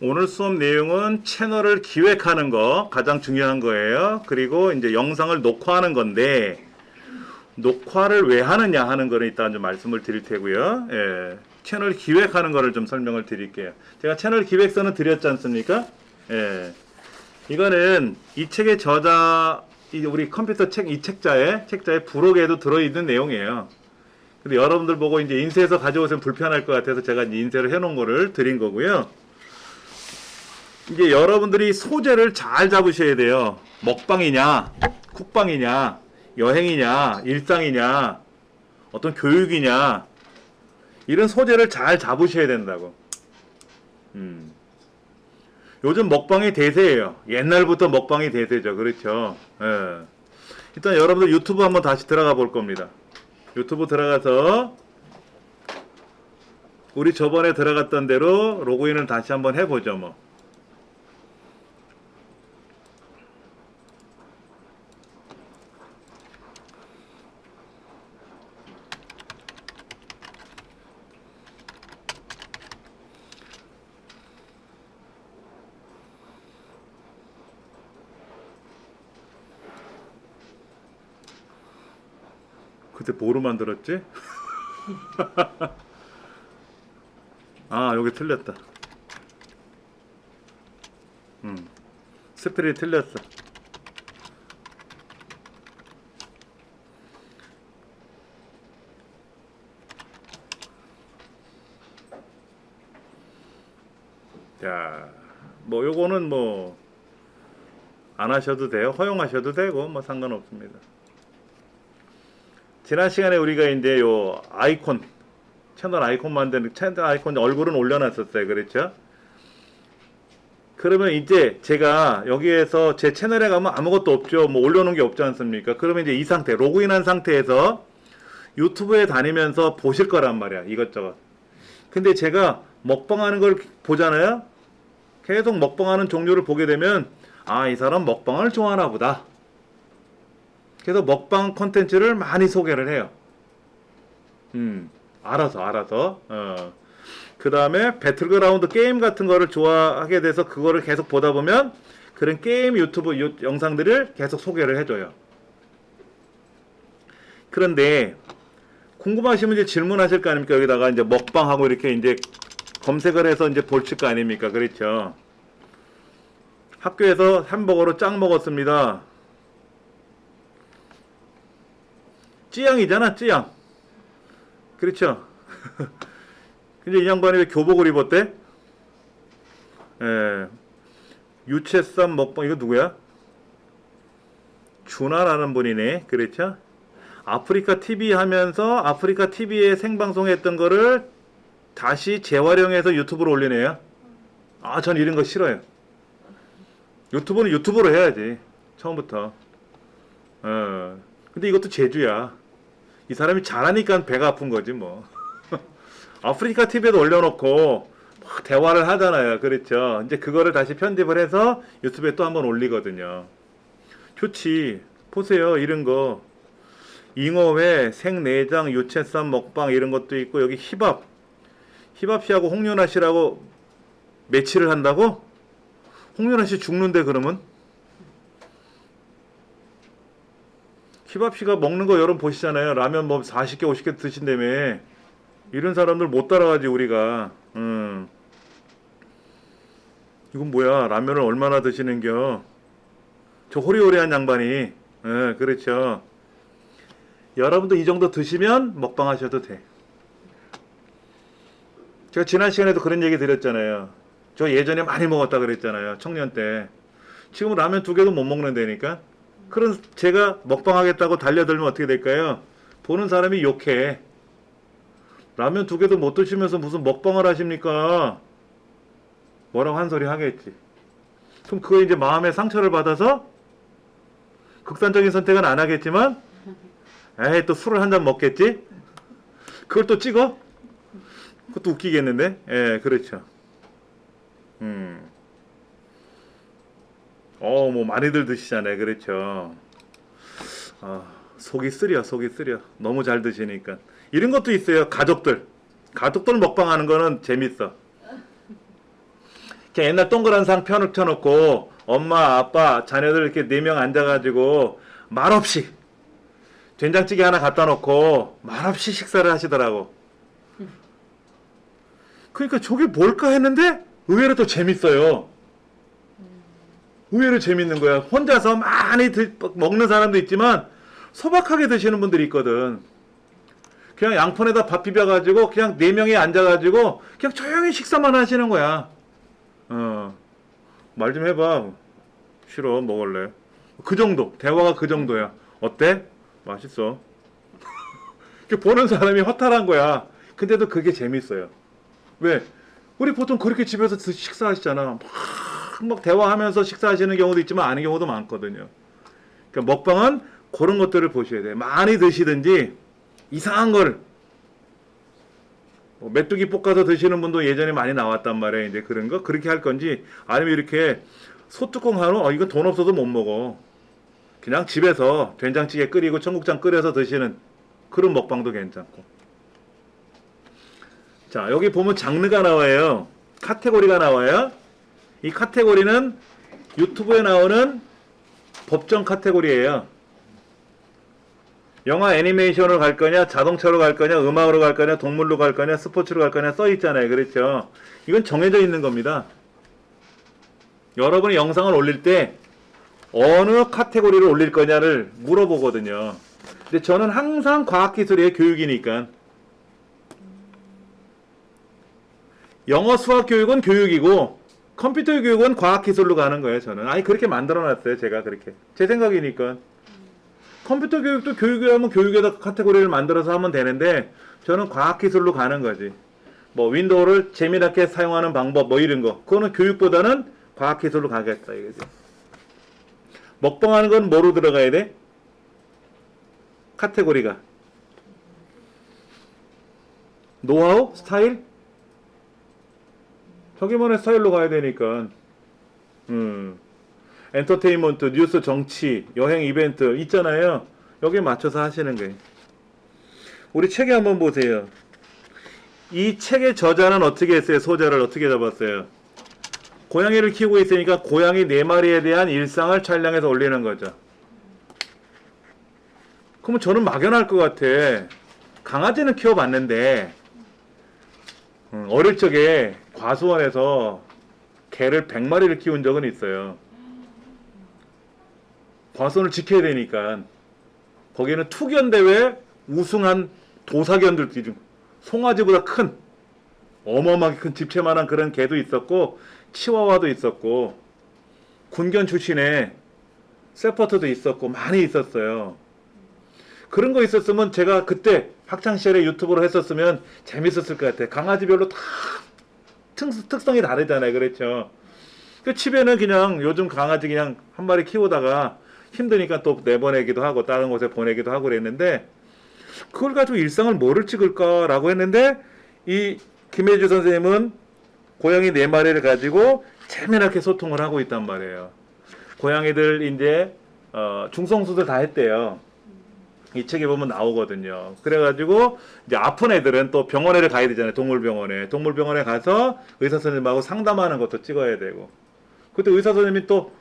오늘 수업 내용은 채널을 기획하는 거 가장 중요한 거예요. 그리고 이제 영상을 녹화하는 건데 녹화를 왜 하느냐 하는 거는 이따 좀 말씀을 드릴 테고요. 예, 채널 기획하는 거를 좀 설명을 드릴게요. 제가 채널 기획서는 드렸지 않습니까? 예, 이거는 이 책의 저자 우리 컴퓨터 책 이 책자의 부록에도 들어있는 내용이에요. 근데 여러분들 보고 이제 인쇄해서 가져오시면 불편할 것 같아서 제가 이제 인쇄를 해놓은 거를 드린 거고요. 이제 여러분들이 소재를 잘 잡으셔야 돼요. 먹방이냐, 쿡방이냐, 여행이냐, 일상이냐, 어떤 교육이냐, 이런 소재를 잘 잡으셔야 된다고. 요즘 먹방이 대세예요. 옛날부터 먹방이 대세죠. 그렇죠. 예. 일단 여러분들 유튜브 한번 다시 들어가 볼 겁니다. 유튜브 들어가서 우리 저번에 들어갔던 대로 로그인을 다시 한번 해보죠. 뭐. 그때 뭐로 만들었지? 아, 여기 틀렸다. 스펠이 틀렸어. 자, 뭐 요거는 뭐 안 하셔도 돼요. 허용하셔도 되고 뭐 상관없습니다. 지난 시간에 우리가 이제 요 아이콘 채널 아이콘 만드는 채널 아이콘 얼굴은 올려놨었어요. 그렇죠? 그러면 이제 제가 여기에서 제 채널에 가면 아무것도 없죠. 뭐 올려놓은 게 없지 않습니까? 그러면 이제 이 상태 로그인한 상태에서 유튜브에 다니면서 보실 거란 말이야. 이것저것. 근데 제가 먹방하는 걸 보잖아요. 계속 먹방하는 종류를 보게 되면 아, 이 사람 먹방을 좋아하나 보다. 그래서 먹방 콘텐츠를 많이 소개를 해요. 알아서. 그 다음에 배틀그라운드 게임 같은 거를 좋아하게 돼서 그거를 계속 보다 보면 그런 게임 유튜브 영상들을 계속 소개를 해줘요. 그런데 궁금하시면 이제 질문하실 거 아닙니까? 여기다가 이제 먹방하고 이렇게 이제 검색을 해서 이제 보실 거 아닙니까? 그렇죠? 학교에서 햄버거로 짱 먹었습니다. 찌양이잖아, 찌양. 그렇죠? 근데 이 양반이 왜 교복을 입었대? 예. 유채쌈 먹방, 이거 누구야? 준하라는 분이네. 그렇죠? 아프리카 TV 하면서 아프리카 TV에 생방송했던 거를 다시 재활용해서 유튜브로 올리네요. 아, 전 이런 거 싫어요. 유튜브는 유튜브로 해야지. 처음부터. 근데 이것도 재주야. 이 사람이 잘하니까 배가 아픈 거지 뭐. 아프리카 TV에도 올려놓고 막 대화를 하잖아요. 그렇죠. 이제 그거를 다시 편집을 해서 유튜브에 또 한번 올리거든요. 좋지. 보세요. 이런 거. 잉어회, 생내장, 유채쌈 먹방 이런 것도 있고 여기 힙합. 힙합 씨하고 홍윤아 씨라고 매치를 한다고? 홍윤아 씨 죽는데 그러면? 힙합 씨가 먹는 거 여러분 보시잖아요. 라면 뭐 40개, 50개 드신다며. 이런 사람들 못 따라가지 우리가. 이건 뭐야? 라면을 얼마나 드시는겨? 저 호리호리한 양반이. 그렇죠. 여러분도 이 정도 드시면 먹방 하셔도 돼. 제가 지난 시간에도 그런 얘기 드렸잖아요. 저 예전에 많이 먹었다 그랬잖아요. 청년 때. 지금 라면 2개도 못 먹는다니까. 그런 제가 먹방 하겠다고 달려들면 어떻게 될까요? 보는 사람이 욕해. 라면 2개도 못 드시면서 무슨 먹방을 하십니까? 뭐라고 한 소리 하겠지. 그럼 그거 이제 마음에 상처를 받아서 극단적인 선택은 안 하겠지만 에이 또 술을 한 잔 먹겠지? 그걸 또 찍어? 그것도 웃기겠는데? 예, 그렇죠. 뭐 많이들 드시잖아요. 그렇죠. 속이 쓰려. 너무 잘 드시니까. 이런 것도 있어요. 가족들 먹방하는 거는 재밌어. 그냥 옛날 동그란 상 펴놓고 엄마, 아빠, 자녀들 이렇게 4명 앉아가지고 말없이 된장찌개 하나 갖다 놓고 말없이 식사를 하시더라고. 그러니까 저게 뭘까 했는데 의외로 또 재밌어요. 의외로 재밌는 거야. 혼자서 많이 먹는 사람도 있지만 소박하게 드시는 분들이 있거든. 그냥 양푼에다 밥 비벼가지고 그냥 4명이 앉아가지고 그냥 조용히 식사만 하시는 거야. 말 좀 해봐. 싫어, 먹을래. 그 정도. 대화가 그 정도야. 어때? 맛있어. 보는 사람이 허탈한 거야. 근데도 그게 재밌어요. 왜? 우리 보통 그렇게 집에서 식사하시잖아. 막 대화하면서 식사하시는 경우도 있지만 아닌 경우도 많거든요. 그러니까 먹방은 그런 것들을 보셔야 돼. 많이 드시든지 이상한 걸 메뚜기 볶아서 드시는 분도 예전에 많이 나왔단 말이에요. 이제 그런 거 그렇게 할 건지 아니면 이렇게 소뚜껑 하나 이거 돈 없어도 못 먹어. 그냥 집에서 된장찌개 끓이고 청국장 끓여서 드시는 그런 먹방도 괜찮고. 자, 여기 보면 장르가 나와요. 카테고리가 나와요. 이 카테고리는 유튜브에 나오는 법정 카테고리예요. 영화 애니메이션으로 갈 거냐, 자동차로 갈 거냐, 음악으로 갈 거냐, 동물로 갈 거냐, 스포츠로 갈 거냐 써 있잖아요. 그렇죠? 이건 정해져 있는 겁니다. 여러분이 영상을 올릴 때 어느 카테고리를 올릴 거냐를 물어보거든요. 근데 저는 항상 과학기술의 교육이니까 영어 수학 교육은 교육이고 컴퓨터 교육은 과학기술로 가는 거예요. 저는 아니 그렇게 만들어놨어요. 제가 그렇게 제 생각이니까 컴퓨터 교육도 교육이라면 교육에다 카테고리를 만들어서 하면 되는데 저는 과학기술로 가는 거지. 뭐 윈도우를 재미나게 사용하는 방법 뭐 이런 거 그거는 교육보다는 과학기술로 가겠다 이거지. 먹방하는 건 뭐로 들어가야 돼? 카테고리가 노하우? 스타일? 자기만의 스타일로 가야 되니까 엔터테인먼트, 뉴스, 정치, 여행, 이벤트 있잖아요. 여기에 맞춰서 하시는 거예요. 우리 책에 한번 보세요. 이 책의 저자는 어떻게 했어요? 소재를 어떻게 잡았어요? 고양이를 키우고 있으니까 고양이 4마리에 대한 일상을 촬영해서 올리는 거죠. 그러면 저는 막연할 것 같아. 강아지는 키워봤는데 어릴 적에 과수원에서 개를 100마리를 키운 적은 있어요. 과수원을 지켜야 되니까 거기는 투견대회 우승한 도사견들도 있고 송아지보다 큰 어마어마하게 큰 집채만한 그런 개도 있었고 치와와도 있었고 군견 출신의 세퍼트도 있었고 많이 있었어요. 그런 거 있었으면 제가 그때 학창시절에 유튜브로 했었으면 재밌었을 것 같아요. 강아지별로 다 특성이 다르잖아요. 그렇죠. 그 집에는 그냥 요즘 강아지 그냥 한 마리 키우다가 힘드니까 또 내보내기도 하고 다른 곳에 보내기도 하고 그랬는데 그걸 가지고 일상을 뭐를 찍을까라고 했는데 이 김혜주 선생님은 고양이 4마리를 가지고 재미나게 소통을 하고 있단 말이에요. 고양이들 이제 중성수술 다 했대요. 이 책에 보면 나오거든요. 그래가지고 이제 아픈 애들은 또 병원에 가야 되잖아요. 동물병원에. 동물병원에 가서 의사 선생님하고 상담하는 것도 찍어야 되고. 그때 의사 선생님이 또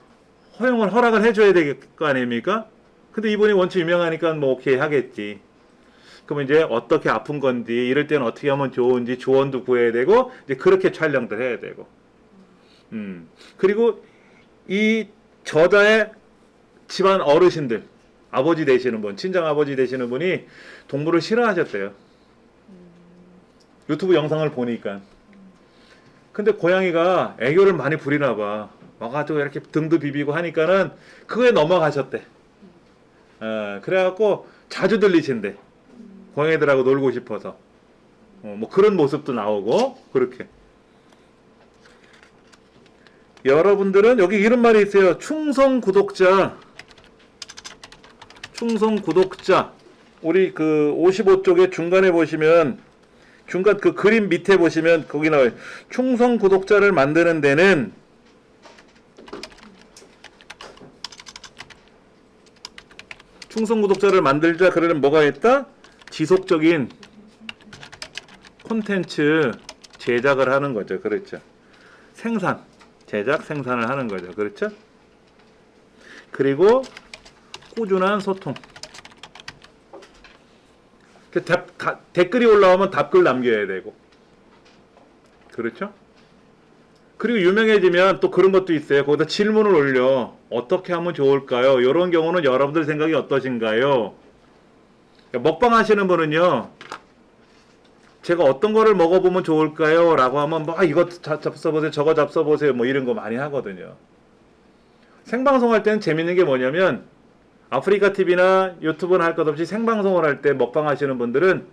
허락을 해줘야 될 거 아닙니까? 근데 이분이 원체 유명하니까 뭐 오케이 하겠지. 그러면 이제 어떻게 아픈 건지 이럴 때는 어떻게 하면 좋은지 조언도 구해야 되고 이제 그렇게 촬영도 해야 되고. 그리고 이 저자의 집안 어르신들 아버지 되시는 분, 친정 아버지 되시는 분이 동물을 싫어하셨대요. 유튜브 영상을 보니까. 근데 고양이가 애교를 많이 부리나 봐. 와가지고 이렇게 등도 비비고 하니까는 그거에 넘어가셨대. 그래갖고 자주 들리신대. 고양이들하고 놀고 싶어서. 뭐 그런 모습도 나오고 그렇게. 여러분들은 여기 이런 말이 있어요. 충성 구독자. 충성 구독자. 우리 그 55쪽에 중간에 보시면 중간 그 그림 밑에 보시면 거기 나와요. 충성 구독자를 만드는 데는 충성 구독자를 만들자 그러면 뭐가 있다? 지속적인 콘텐츠 제작을 하는 거죠. 그렇죠. 생산. 제작, 생산을 하는 거죠. 그렇죠? 그리고 꾸준한 소통. 댓글이 올라오면 답글 남겨야 되고. 그렇죠? 그리고 유명해지면 또 그런 것도 있어요. 거기다 질문을 올려. 어떻게 하면 좋을까요? 이런 경우는 여러분들 생각이 어떠신가요? 먹방 하시는 분은요. 제가 어떤 거를 먹어보면 좋을까요? 라고 하면 뭐 이거 잡숴보세요. 저거 잡숴보세요. 뭐 이런 거 많이 하거든요. 생방송할 때는 재밌는 게 뭐냐면 아프리카 TV나 유튜브나 할 것 없이 생방송을 할 때 먹방 하시는 분들은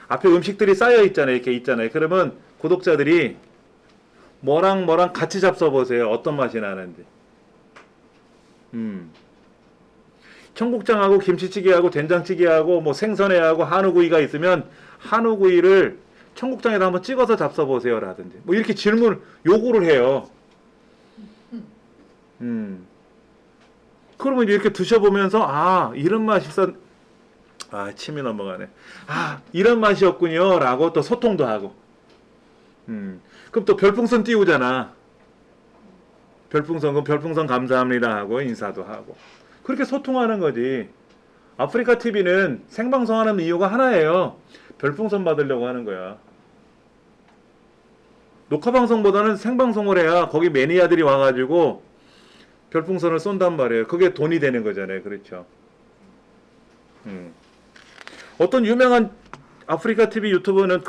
앞에 음식들이 쌓여 있잖아요. 이렇게 있잖아요. 그러면 구독자들이 뭐랑 뭐랑 같이 잡숴보세요. 어떤 맛이 나는지. 청국장하고 김치찌개하고 된장찌개하고 뭐 생선회하고 한우구이가 있으면 한우구이를 청국장에다 한번 찍어서 잡숴보세요. 라든지. 뭐 이렇게 요구를 해요. 그러면 이렇게 드셔보면서 이런 맛이 침이 넘어가네. 이런 맛이었군요. 라고 또 소통도 하고. 그럼 또 별풍선 띄우잖아. 그럼 별풍선 감사합니다 하고 인사도 하고. 그렇게 소통하는 거지. 아프리카 TV는 생방송하는 이유가 하나예요. 별풍선 받으려고 하는 거야. 녹화방송보다는 생방송을 해야 거기 매니아들이 와가지고 별풍선을 쏜단 말이에요. 그게 돈이 되는 거잖아요. 그렇죠. 어떤 유명한 아프리카 TV 유튜버는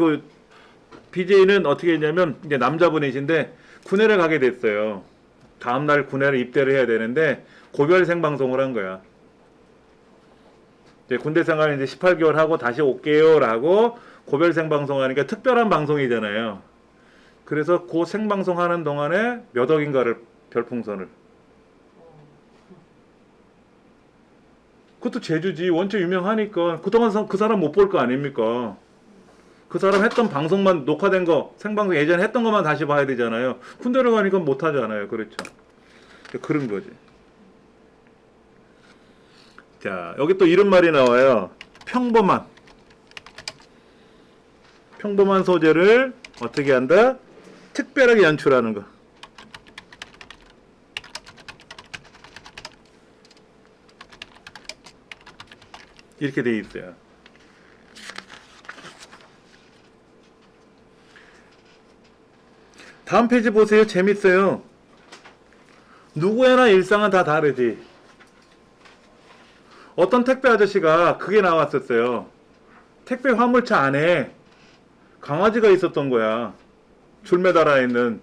BJ는 어떻게 했냐면 이제 남자분이신데 군대를 가게 됐어요. 다음날 군대를 입대를 해야 되는데 고별 생방송을 한 거야. 이제 군대 생활 이제 18개월 하고 다시 올게요 라고 고별 생방송 하니까 특별한 방송이잖아요. 그래서 그 생방송 하는 동안에 몇 억인가를 별풍선을. 그것도 제주지. 원체 유명하니까 그동안 그 사람 못 볼 거 아닙니까? 그 사람 했던 방송만 녹화된 거, 생방송 예전에 했던 것만 다시 봐야 되잖아요. 군대를 가니까 못 하잖아요. 그렇죠. 그런 거지. 자, 여기 또 이런 말이 나와요. 평범한 소재를 어떻게 한다? 특별하게 연출하는 거. 이렇게 돼 있어요. 다음 페이지 보세요. 재밌어요. 누구나 일상은 다 다르지. 어떤 택배 아저씨가 그게 나왔었어요. 택배 화물차 안에 강아지가 있었던 거야. 줄 매달아 있는.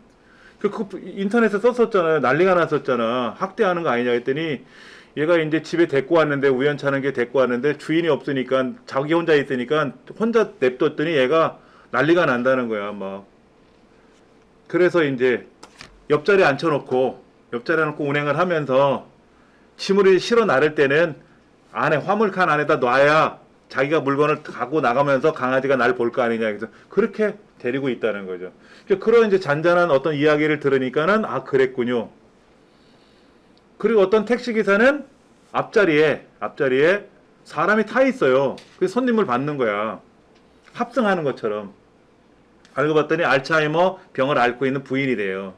그 인터넷에 썼었잖아요. 난리가 났었잖아. 학대하는 거 아니냐 했더니 얘가 이제 집에 데리고 왔는데 우연찮은 게 데리고 왔는데 주인이 없으니까 자기 혼자 있으니까 혼자 냅뒀더니 얘가 난리가 난다는 거야. 막. 그래서 이제 옆자리에 앉혀놓고 운행을 하면서 짐을 실어 나를 때는 안에 화물칸 안에다 놔야 자기가 물건을 갖고 나가면서 강아지가 날 볼 거 아니냐. 그래서 그렇게 데리고 있다는 거죠. 그런 이제 잔잔한 어떤 이야기를 들으니까는 그랬군요. 그리고 어떤 택시기사는 앞자리에 사람이 타 있어요. 그래서 손님을 받는 거야. 합승하는 것처럼. 알고 봤더니 알츠하이머 병을 앓고 있는 부인이 돼요.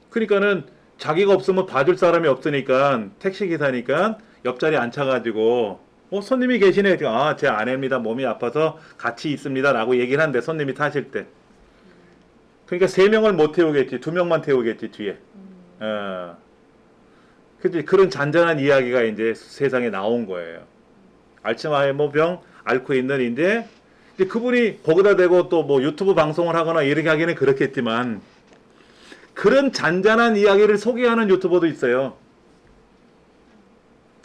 그러니까는 자기가 없으면 봐줄 사람이 없으니까 택시기사니까 옆자리에 앉혀가지고 손님이 계시네. 제 아내입니다. 몸이 아파서 같이 있습니다. 라고 얘기를 하는데 손님이 타실 때. 그러니까 3명을 못 태우겠지. 2명만 태우겠지 뒤에. 그치? 그런 잔잔한 이야기가 이제 세상에 나온 거예요. 알츠하이머 병 앓고 있는 이제 그분이 거기다 대고 또 뭐 유튜브 방송을 하거나 이렇게 하기는 그렇겠지만 그런 잔잔한 이야기를 소개하는 유튜버도 있어요.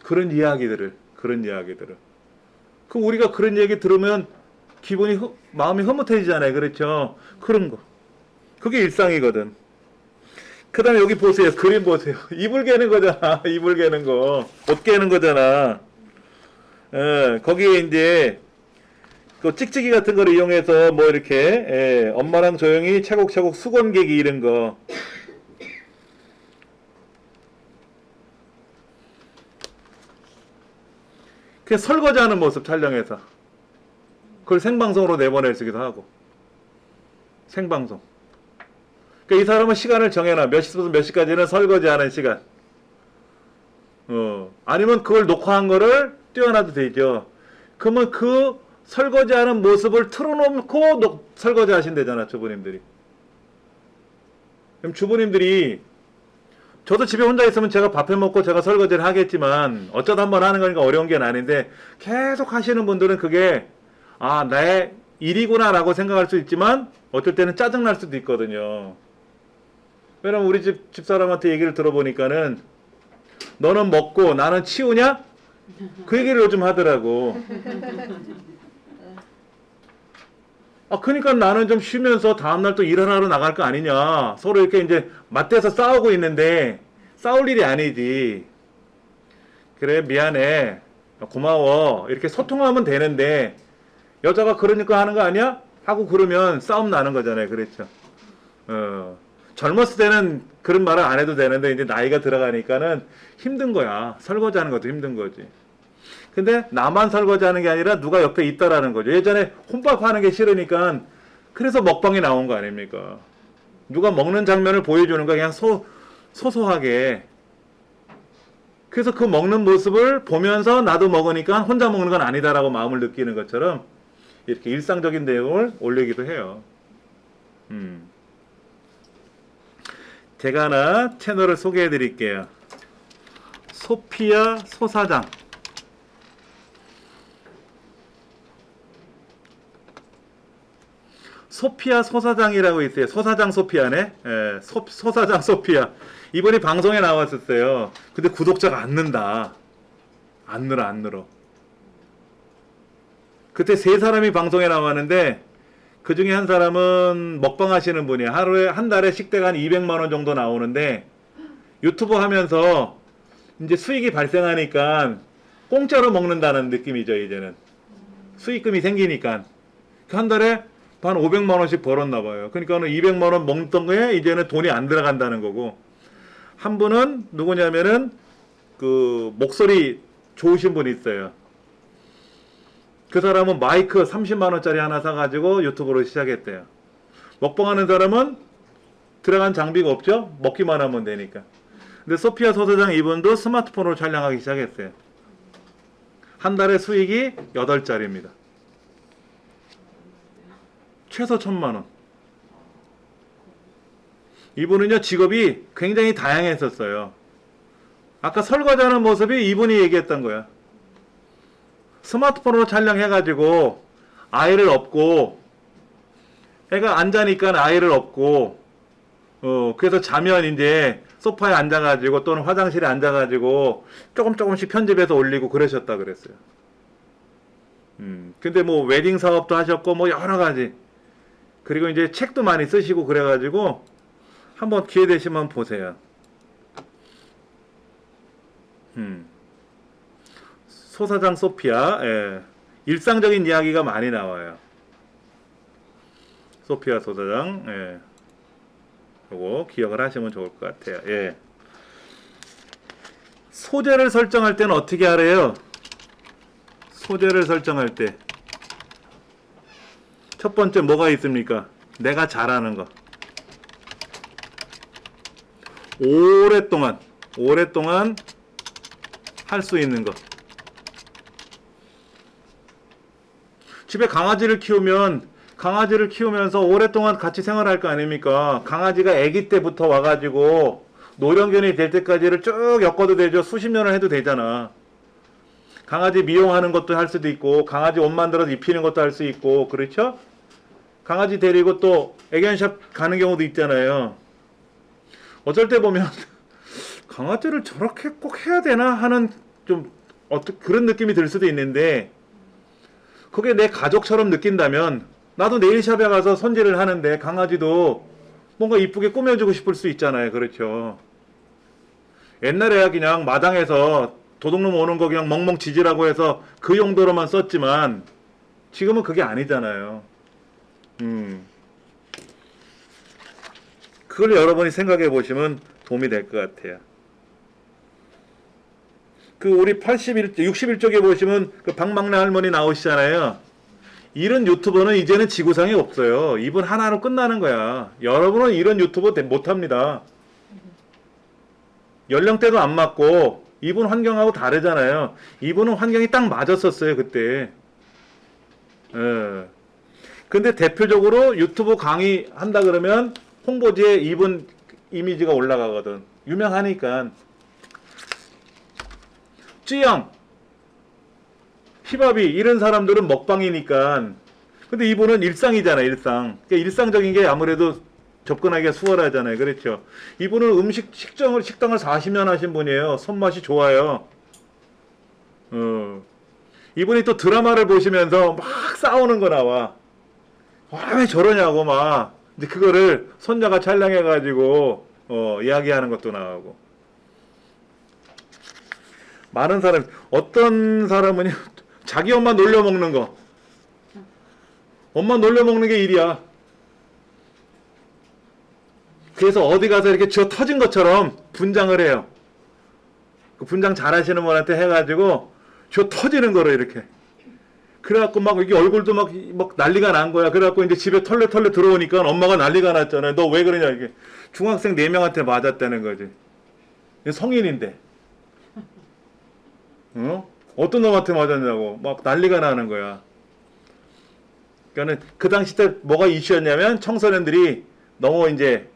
그런 이야기들을. 우리가 그런 얘기 들으면 마음이 흐뭇해지잖아요. 그렇죠? 그런 거. 그게 일상이거든. 그 다음에 여기 보세요. 그림 보세요. 이불 개는 거잖아. 이불 개는 거. 옷 개는 거잖아. 거기에 이제 그 찍찍이 같은 거를 이용해서 뭐 이렇게 엄마랑 조용히 차곡차곡 수건 개기 이런 거. 그 설거지하는 모습 촬영해서 그걸 생방송으로 내보낼 수기도 하고. 생방송. 그러니까 이 사람은 시간을 정해놔. 몇 시부터 몇 시까지는 설거지하는 시간. 아니면 그걸 녹화한 거를 띄워놔도 되죠. 그러면 그 설거지하는 모습을 틀어놓고 설거지 하신대잖아, 주부님들이. 그럼 주부님들이, 저도 집에 혼자 있으면 제가 밥해 먹고 제가 설거지를 하겠지만, 어쩌다 한번 하는 거니까 어려운 게 아닌데, 계속 하시는 분들은 그게, 아, 나의 일이구나 라고 생각할 수 있지만, 어떨 때는 짜증날 수도 있거든요. 왜냐면 우리 집사람한테 얘기를 들어보니까는, 너는 먹고 나는 치우냐? 그 얘기를 요즘 하더라고. 아, 그러니까 나는 좀 쉬면서 다음날 또 일하러 나갈 거 아니냐. 서로 이렇게 이제 맞대서 싸우고 있는데, 싸울 일이 아니지. 그래, 미안해. 고마워. 이렇게 소통하면 되는데, 여자가 그러니까 하는 거 아니야? 하고 그러면 싸움 나는 거잖아요. 그렇죠. 젊었을 때는 그런 말을 안 해도 되는데, 이제 나이가 들어가니까는 힘든 거야. 설거지 하는 것도 힘든 거지. 근데 나만 설거지 하는 게 아니라 누가 옆에 있다라는 거죠. 예전에 혼밥 하는 게 싫으니까 그래서 먹방이 나온 거 아닙니까? 누가 먹는 장면을 보여주는 거 그냥 소소하게. 그래서 그 먹는 모습을 보면서 나도 먹으니까 혼자 먹는 건 아니다라고 마음을 느끼는 것처럼 이렇게 일상적인 내용을 올리기도 해요. 제가 하나 채널을 소개해 드릴게요. 소피아 소사장. 소피아 소사장이라고 있어요. 소사장 소피아네. 예, 소사장 소피아. 이번에 방송에 나왔었어요. 근데 구독자가 안 는다. 안 늘어. 그때 세 사람이 방송에 나왔는데 그 중에 한 사람은 먹방 하시는 분이에요. 한 달에 식대가 한 200만 원 정도 나오는데 유튜브 하면서 이제 수익이 발생하니까 공짜로 먹는다는 느낌이죠, 이제는. 수익금이 생기니까. 한 달에 한 500만 원씩 벌었나 봐요. 그러니까는 200만 원 먹던 거에 이제는 돈이 안 들어간다는 거고. 한 분은 누구냐면은 그 목소리 좋으신 분이 있어요. 그 사람은 마이크 30만 원짜리 하나 사가지고 유튜브로 시작했대요. 먹방하는 사람은 들어간 장비가 없죠? 먹기만 하면 되니까. 근데 소피아 소사장 이분도 스마트폰으로 촬영하기 시작했어요. 한 달에 수익이 8짜리입니다. 최소 1,000만 원. 이분은요, 직업이 굉장히 다양했었어요. 아까 설거지하는 모습이 이분이 얘기했던 거야. 스마트폰으로 촬영해가지고 아이를 업고, 애가 앉아니까 아이를 업고, 그래서 자면 이제 소파에 앉아가지고 또는 화장실에 앉아가지고 조금씩 편집해서 올리고 그러셨다 그랬어요. 근데 뭐 웨딩 사업도 하셨고 뭐 여러 가지. 그리고 이제 책도 많이 쓰시고 그래가지고 한번 기회 되시면 보세요. 소사장 소피아, 예. 일상적인 이야기가 많이 나와요. 소피아 소사장, 예. 요거 기억을 하시면 좋을 것 같아요. 예. 소재를 설정할 때는 어떻게 하래요? 소재를 설정할 때 첫 번째 뭐가 있습니까? 내가 잘하는 거. 오랫동안 할 수 있는 거. 집에 강아지를 키우면서 오랫동안 같이 생활할 거 아닙니까? 강아지가 아기 때부터 와가지고 노령견이 될 때까지를 쭉 엮어도 되죠. 수십 년을 해도 되잖아. 강아지 미용하는 것도 할 수도 있고, 강아지 옷 만들어서 입히는 것도 할 수 있고, 그렇죠? 강아지 데리고 또 애견샵 가는 경우도 있잖아요. 어쩔 때 보면 강아지를 저렇게 꼭 해야 되나 하는 좀 그런 느낌이 들 수도 있는데, 그게 내 가족처럼 느낀다면 나도 네일샵에 가서 손질을 하는데 강아지도 뭔가 이쁘게 꾸며주고 싶을 수 있잖아요. 그렇죠? 옛날에야 그냥 마당에서 도둑놈 오는 거 그냥 멍멍 지지라고 해서 그 용도로만 썼지만 지금은 그게 아니잖아요. 그걸 여러분이 생각해 보시면 도움이 될 것 같아요. 그 우리 61쪽에 보시면 그 박막래 할머니 나오시잖아요. 이런 유튜버는 이제는 지구상에 없어요. 이분 하나로 끝나는 거야. 여러분은 이런 유튜버 못합니다. 연령대도 안 맞고 이분 환경하고 다르잖아요. 이분은 환경이 딱 맞았었어요 그때. 예. 근데 대표적으로 유튜브 강의 한다 그러면 홍보지에 이분 이미지가 올라가거든. 유명하니까. 쯔영, 힙합이 이런 사람들은 먹방이니까. 근데 이분은 일상이잖아 일상. 그러니까 일상적인 게 아무래도 접근하기가 수월하잖아요. 그렇죠. 이분은 식당을 40년 하신 분이에요. 손맛이 좋아요. 이분이 또 드라마를 보시면서 막 싸우는 거 나와. 와, 왜 저러냐고 막. 근데 그거를 손자가 촬영해가지고 이야기하는 것도 나오고. 많은 사람, 어떤 사람은 자기 엄마 놀려 먹는 거. 엄마 놀려 먹는 게 일이야. 그래서 어디 가서 이렇게 쥐어 터진 것처럼 분장을 해요. 그 분장 잘 하시는 분한테 해가지고 쥐어 터지는 거로 이렇게. 그래갖고 막 이게 얼굴도 막 난리가 난 거야. 그래갖고 이제 집에 털레 들어오니까 엄마가 난리가 났잖아요. 너 왜 그러냐 이게. 중학생 4명한테 맞았다는 거지. 성인인데. 어떤 놈한테 맞았냐고. 막 난리가 나는 거야. 그러니까는 그 당시 때 뭐가 이슈였냐면 청소년들이 너무 이제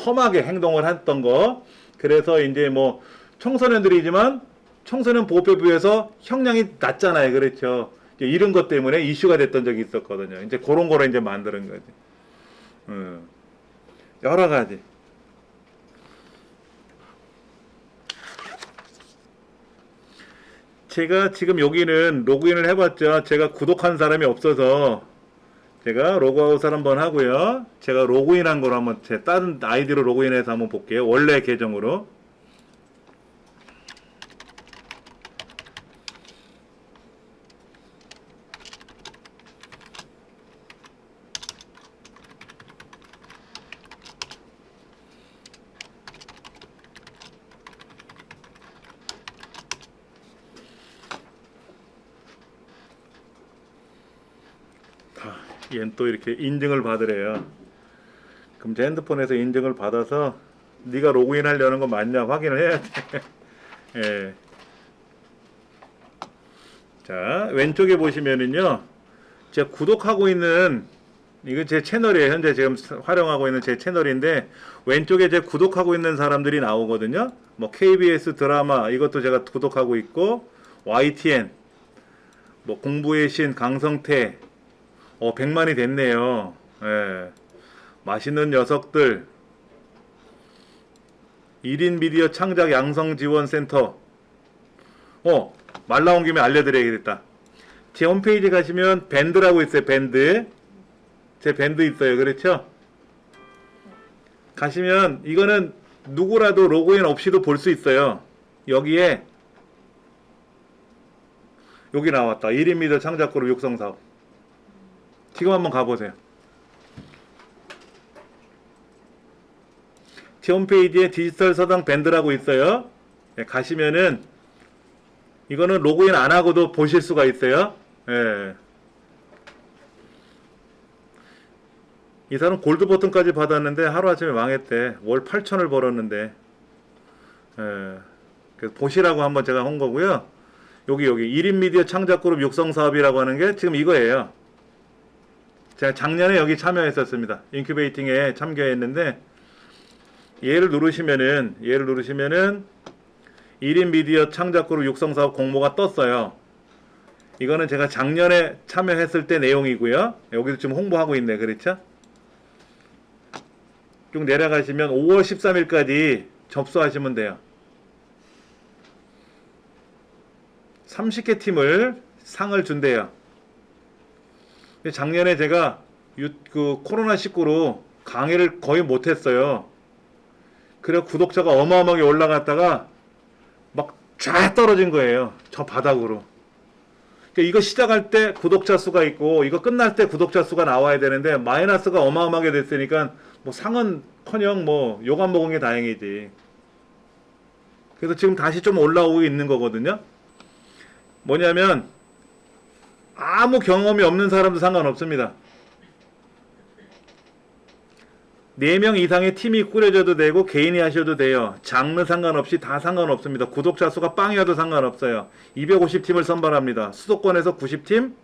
험하게 행동을 했던 거. 그래서 이제 뭐 청소년들이지만 청소년 보호법에서 형량이 낮잖아요. 그렇죠. 이런 것 때문에 이슈가 됐던 적이 있었거든요. 이제 그런 거를 이제 만드는 거지. 여러 가지. 제가 지금 여기는 로그인을 해봤죠. 제가 구독한 사람이 없어서 제가 로그아웃을 한번 하고요. 제가 로그인한 거로 한번 제 다른 아이디로 로그인해서 한번 볼게요. 원래 계정으로. 얘는 또 이렇게 인증을 받으래요. 그럼 제 핸드폰에서 인증을 받아서 네가 로그인 하려는 거 맞냐 확인을 해야 돼. 예. 자, 왼쪽에 보시면은요. 제가 구독하고 있는 이거 제 채널이에요. 현재 지금 활용하고 있는 제 채널인데 왼쪽에 제 구독하고 있는 사람들이 나오거든요. 뭐 KBS 드라마 이것도 제가 구독하고 있고 YTN 뭐 공부의 신 강성태 100만이 됐네요. 예. 맛있는 녀석들 1인 미디어 창작 양성지원센터 말 나온 김에 알려드려야겠다. 제 홈페이지 가시면 밴드라고 있어요. 밴드 제 밴드 있어요. 그렇죠? 가시면 이거는 누구라도 로그인 없이도 볼 수 있어요. 여기에 여기 나왔다. 1인 미디어 창작그룹 육성사업. 지금 한번 가보세요. 제 홈페이지에 디지털 서당 밴드라고 있어요. 예, 가시면은 이거는 로그인 안 하고도 보실 수가 있어요. 예. 이 사람 골드 버튼까지 받았는데 하루아침에 망했대. 월 8천을 벌었는데. 예. 그래서 보시라고 한번 제가 한 거고요. 여기 1인 미디어 창작그룹 육성사업이라고 하는 게 지금 이거예요. 제가 작년에 여기 참여했었습니다. 인큐베이팅에 참여했는데 얘를 누르시면은 1인 미디어 창작그룹 육성사업 공모가 떴어요. 이거는 제가 작년에 참여했을 때 내용이고요. 여기도 지금 홍보하고 있네. 그렇죠? 쭉 내려가시면 5월 13일까지 접수하시면 돼요. 30개 팀을 상을 준대요. 작년에 제가 코로나19로 강의를 거의 못했어요. 그래 구독자가 어마어마하게 올라갔다가 막 쫙 떨어진 거예요. 저 바닥으로. 그러니까 이거 시작할 때 구독자 수가 있고 이거 끝날 때 구독자 수가 나와야 되는데 마이너스가 어마어마하게 됐으니까 뭐 상은커녕 뭐 욕 안 먹은 게 다행이지. 그래서 지금 다시 좀 올라오고 있는 거거든요. 뭐냐면 아무 경험이 없는 사람도 상관없습니다. 4명 이상의 팀이 꾸려져도 되고 개인이 하셔도 돼요. 장르 상관없이 다 상관없습니다. 구독자 수가 빵이어도 상관없어요. 250팀을 선발합니다. 수도권에서 90팀?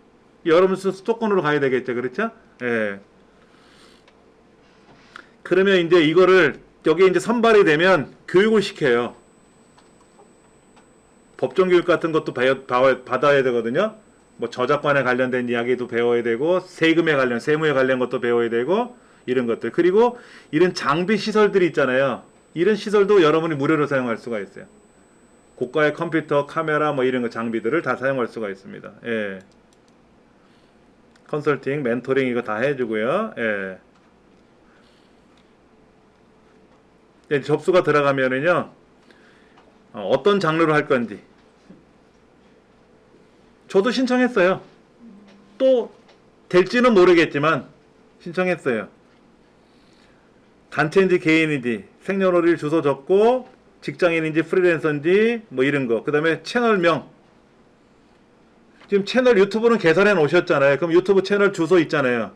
여러분 수도권으로 가야 되겠죠. 그렇죠? 예. 그러면 이제 이거를 여기 이제 선발이 되면 교육을 시켜요. 법정 교육 같은 것도 받아야 되거든요. 뭐 저작권에 관련된 이야기도 배워야 되고 세금에 관련, 세무에 관련 것도 배워야 되고 이런 것들. 그리고 이런 장비 시설들이 있잖아요. 이런 시설도 여러분이 무료로 사용할 수가 있어요. 고가의 컴퓨터, 카메라 뭐 이런 거 장비들을 다 사용할 수가 있습니다. 예. 컨설팅, 멘토링 이거 다 해주고요. 예. 이제 접수가 들어가면은요. 어떤 장르로 할 건지. 저도 신청했어요. 또 될지는 모르겠지만 신청했어요. 단체인지 개인인지 생년월일 주소 적고 직장인인지 프리랜서인지 뭐 이런 거. 그 다음에 채널명. 지금 채널 유튜브는 개설해 놓으셨잖아요. 그럼 유튜브 채널 주소 있잖아요.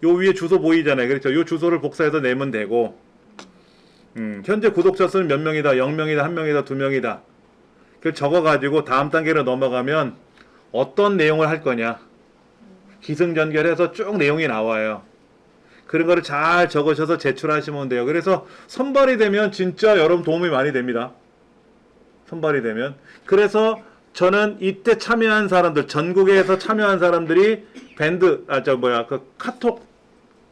요 위에 주소 보이잖아요. 그렇죠. 요 주소를 복사해서 내면 되고 현재 구독자 수는 몇 명이다. 0명이다. 1명이다. 2명이다. 그걸 적어가지고 다음 단계로 넘어가면 어떤 내용을 할 거냐. 기승전결해서 쭉 내용이 나와요. 그런 거를 잘 적으셔서 제출하시면 돼요. 그래서 선발이 되면 진짜 여러분 도움이 많이 됩니다. 선발이 되면. 그래서 저는 이때 참여한 사람들, 전국에서 참여한 사람들이 그 카톡,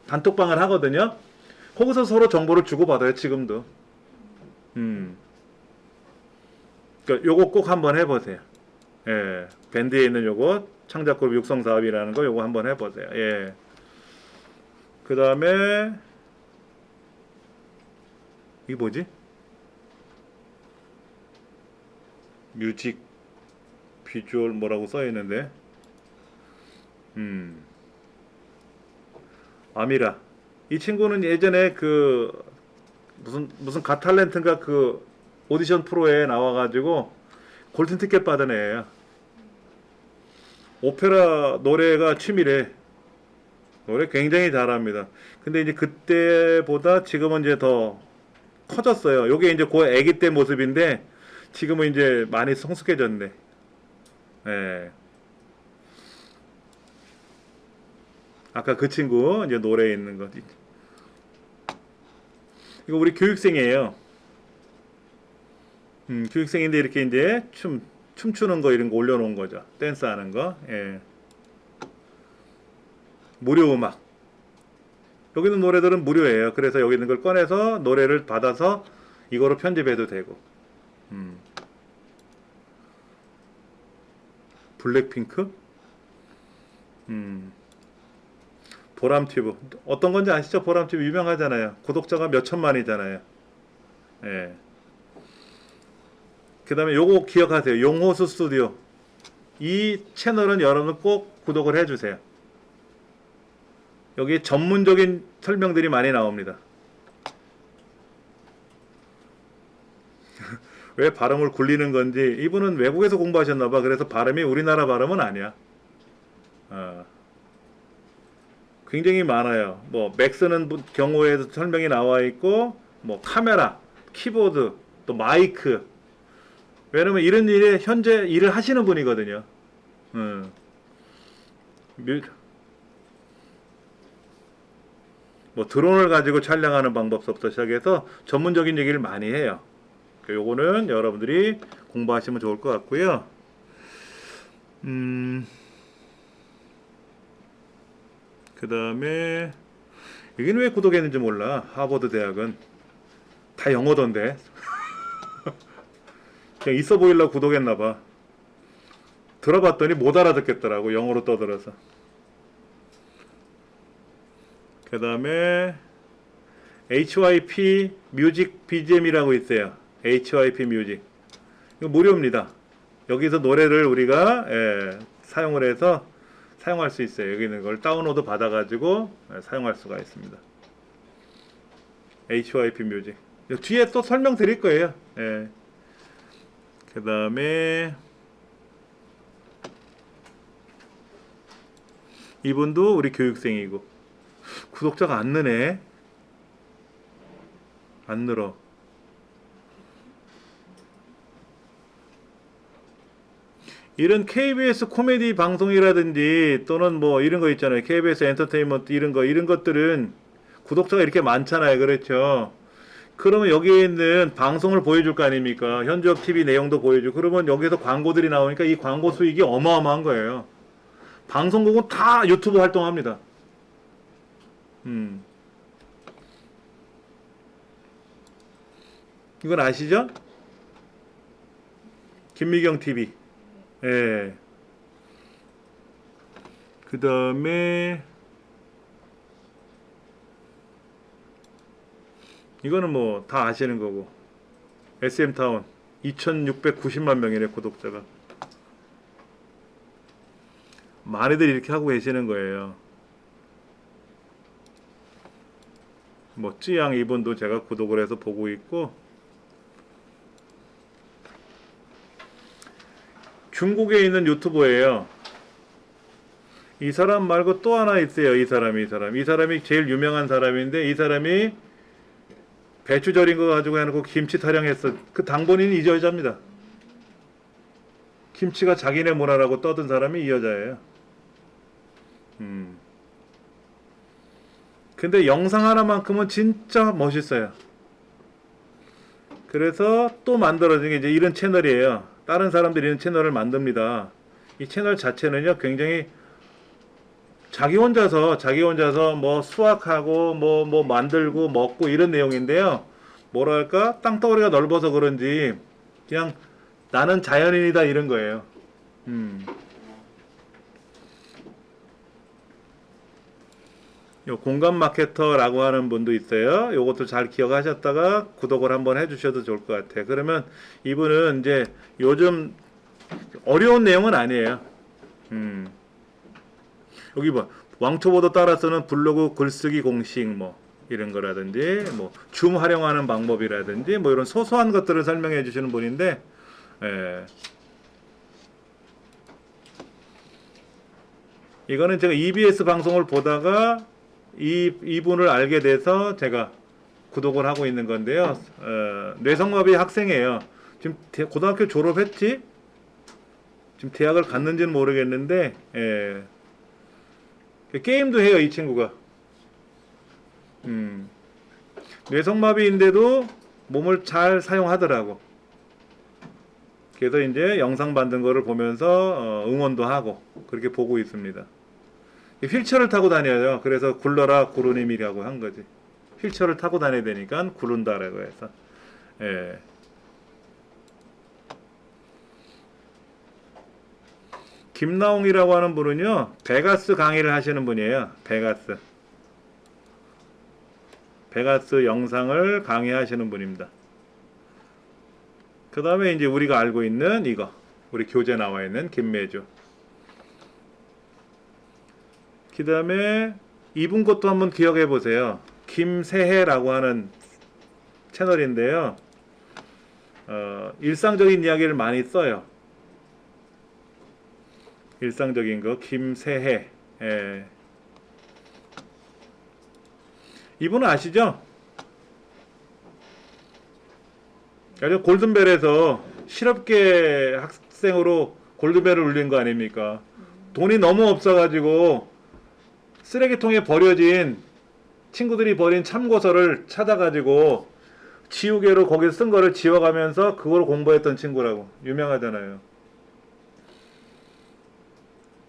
단톡방을 하거든요. 거기서 서로 정보를 주고받아요, 지금도. 그러니까 요거 꼭 한번 해보세요. 예. 밴드에 있는 요거, 창작그룹 육성사업이라는 거 요거 한번 해보세요. 예. 그 다음에, 이게 뭐지? 뮤직, 비주얼 뭐라고 써있는데, 아미라. 이 친구는 예전에 그, 무슨 가탤런트인가 그 오디션 프로에 나와가지고 골든 티켓 받은 애예요. 오페라 노래가 취미래. 노래 굉장히 잘합니다. 근데 이제 그때보다 지금은 이제 더 커졌어요. 요게 이제 그 아기 때 모습인데 지금은 이제 많이 성숙해졌네. 예. 아까 그 친구 이제 노래에 있는 거. 이거 우리 교육생이에요. 교육생인데 이렇게 이제 춤추는 거 이런 거 올려놓은 거죠. 댄스 하는 거. 예. 무료 음악. 여기 있는 노래들은 무료예요. 그래서 여기 있는 걸 꺼내서 노래를 받아서 이거로 편집해도 되고. 블랙핑크? 보람튜브. 어떤 건지 아시죠? 보람튜브 유명하잖아요. 구독자가 몇 천만이잖아요. 예. 그 다음에 요거 기억하세요. 용호수 스튜디오. 이 채널은 여러분 꼭 구독을 해주세요. 여기 전문적인 설명들이 많이 나옵니다. 왜 발음을 굴리는 건지. 이분은 외국에서 공부하셨나봐. 그래서 발음이 우리나라 발음은 아니야. 굉장히 많아요. 뭐 맥 쓰는 경우에도 설명이 나와 있고, 뭐 카메라, 키보드, 또 마이크. 왜냐면 이런 일에 현재 일을 하시는 분이거든요. 뭐 드론을 가지고 촬영하는 방법부터 시작해서 전문적인 얘기를 많이 해요. 요거는 여러분들이 공부하시면 좋을 것 같고요. 그 다음에 여기는 왜 구독했는지 몰라. 하버드 대학은 다 영어던데. 그냥 있어 보이려고 구독했나봐. 들어봤더니 못 알아듣겠더라고. 영어로 떠들어서. 그 다음에 HYP 뮤직 BGM이라고 있어요. HYP 뮤직. 이거 무료입니다. 여기서 노래를 우리가 사용을 해서 사용할 수 있어요. 여기 있는 걸 다운로드 받아가지고 사용할 수가 있습니다. HYP 뮤직. 뒤에 또 설명 드릴 거예요. 그 다음에 이분도 우리 교육생이고. 구독자가 안 느네. 안 늘어. 이런 KBS 코미디 방송이라든지 또는 뭐 이런 거 있잖아요. KBS 엔터테인먼트 이런 것들은 구독자가 이렇게 많잖아요. 그렇죠. 그러면 여기에 있는 방송을 보여줄 거 아닙니까? 현주업 TV 내용도 보여주고. 그러면 여기서 광고들이 나오니까 이 광고 수익이 어마어마한 거예요. 방송국은 다 유튜브 활동합니다. 이건 아시죠? 김미경 TV. 예. 그 다음에 이거는 뭐 다 아시는 거고. SM타운 2690만 명이네 구독자가. 많이들 이렇게 하고 계시는 거예요. 뭐 쯔양 이분도 제가 구독을 해서 보고 있고. 중국에 있는 유튜버예요. 이 사람 말고 또 하나 있어요. 이 사람이 제일 유명한 사람인데, 이 사람이 배추 절인 거 가지고 해놓고 김치 타령했어. 그 당본인이 이 여자입니다. 김치가 자기네 문화라고 떠든 사람이 이 여자예요. 근데 영상 하나만큼은 진짜 멋있어요. 그래서 또 만들어진 게 이제 이런 채널이에요. 다른 사람들이 이런 채널을 만듭니다. 이 채널 자체는요, 굉장히 자기 혼자서 뭐 수학하고 뭐 만들고 먹고 이런 내용인데요. 뭐랄까, 땅덩어리가 넓어서 그런지 그냥 나는 자연인이다 이런 거예요. 요 공감 마케터라고 하는 분도 있어요. 요것도 잘 기억하셨다가 구독을 한번 해주셔도 좋을 것 같아요. 그러면 이분은 이제 요즘 어려운 내용은 아니에요. 여기 봐. 왕초보도 따라 쓰는 블로그 글쓰기 공식 뭐 이런 거라든지 뭐 줌 활용하는 방법이라든지 뭐 이런 소소한 것들을 설명해 주시는 분인데, 예. 이거는 제가 EBS 방송을 보다가 이분을 알게 돼서 제가 구독을 하고 있는 건데요. 뇌성마비 학생이에요. 지금 고등학교 졸업했지? 지금 대학을 갔는지는 모르겠는데, 예. 게임도 해요, 이 친구가. 뇌성마비인데도 몸을 잘 사용하더라고. 그래서 이제 영상 만든 거를 보면서 응원도 하고 그렇게 보고 있습니다. 휠체어를 타고 다녀요. 그래서 굴러라 구루님이라고 한 거지. 휠체어를 타고 다녀야 되니까 구른다라고 해서. 예. 김나홍이라고 하는 분은요, 베가스 강의를 하시는 분이에요. 베가스 영상을 강의하시는 분입니다. 그 다음에 이제 우리가 알고 있는 이거, 우리 교재 나와 있는 김매주. 그 다음에 이분 것도 한번 기억해 보세요. 김세혜라고 하는 채널인데요. 일상적인 이야기를 많이 써요. 일상적인 거, 김세혜. 예. 이분은 아시죠? 골든벨에서 실업계 학생으로 골든벨을 울린 거 아닙니까? 돈이 너무 없어가지고 쓰레기통에 버려진 친구들이 버린 참고서를 찾아가지고 지우개로 거기서 쓴 거를 지워가면서 그걸 공부했던 친구라고. 유명하잖아요.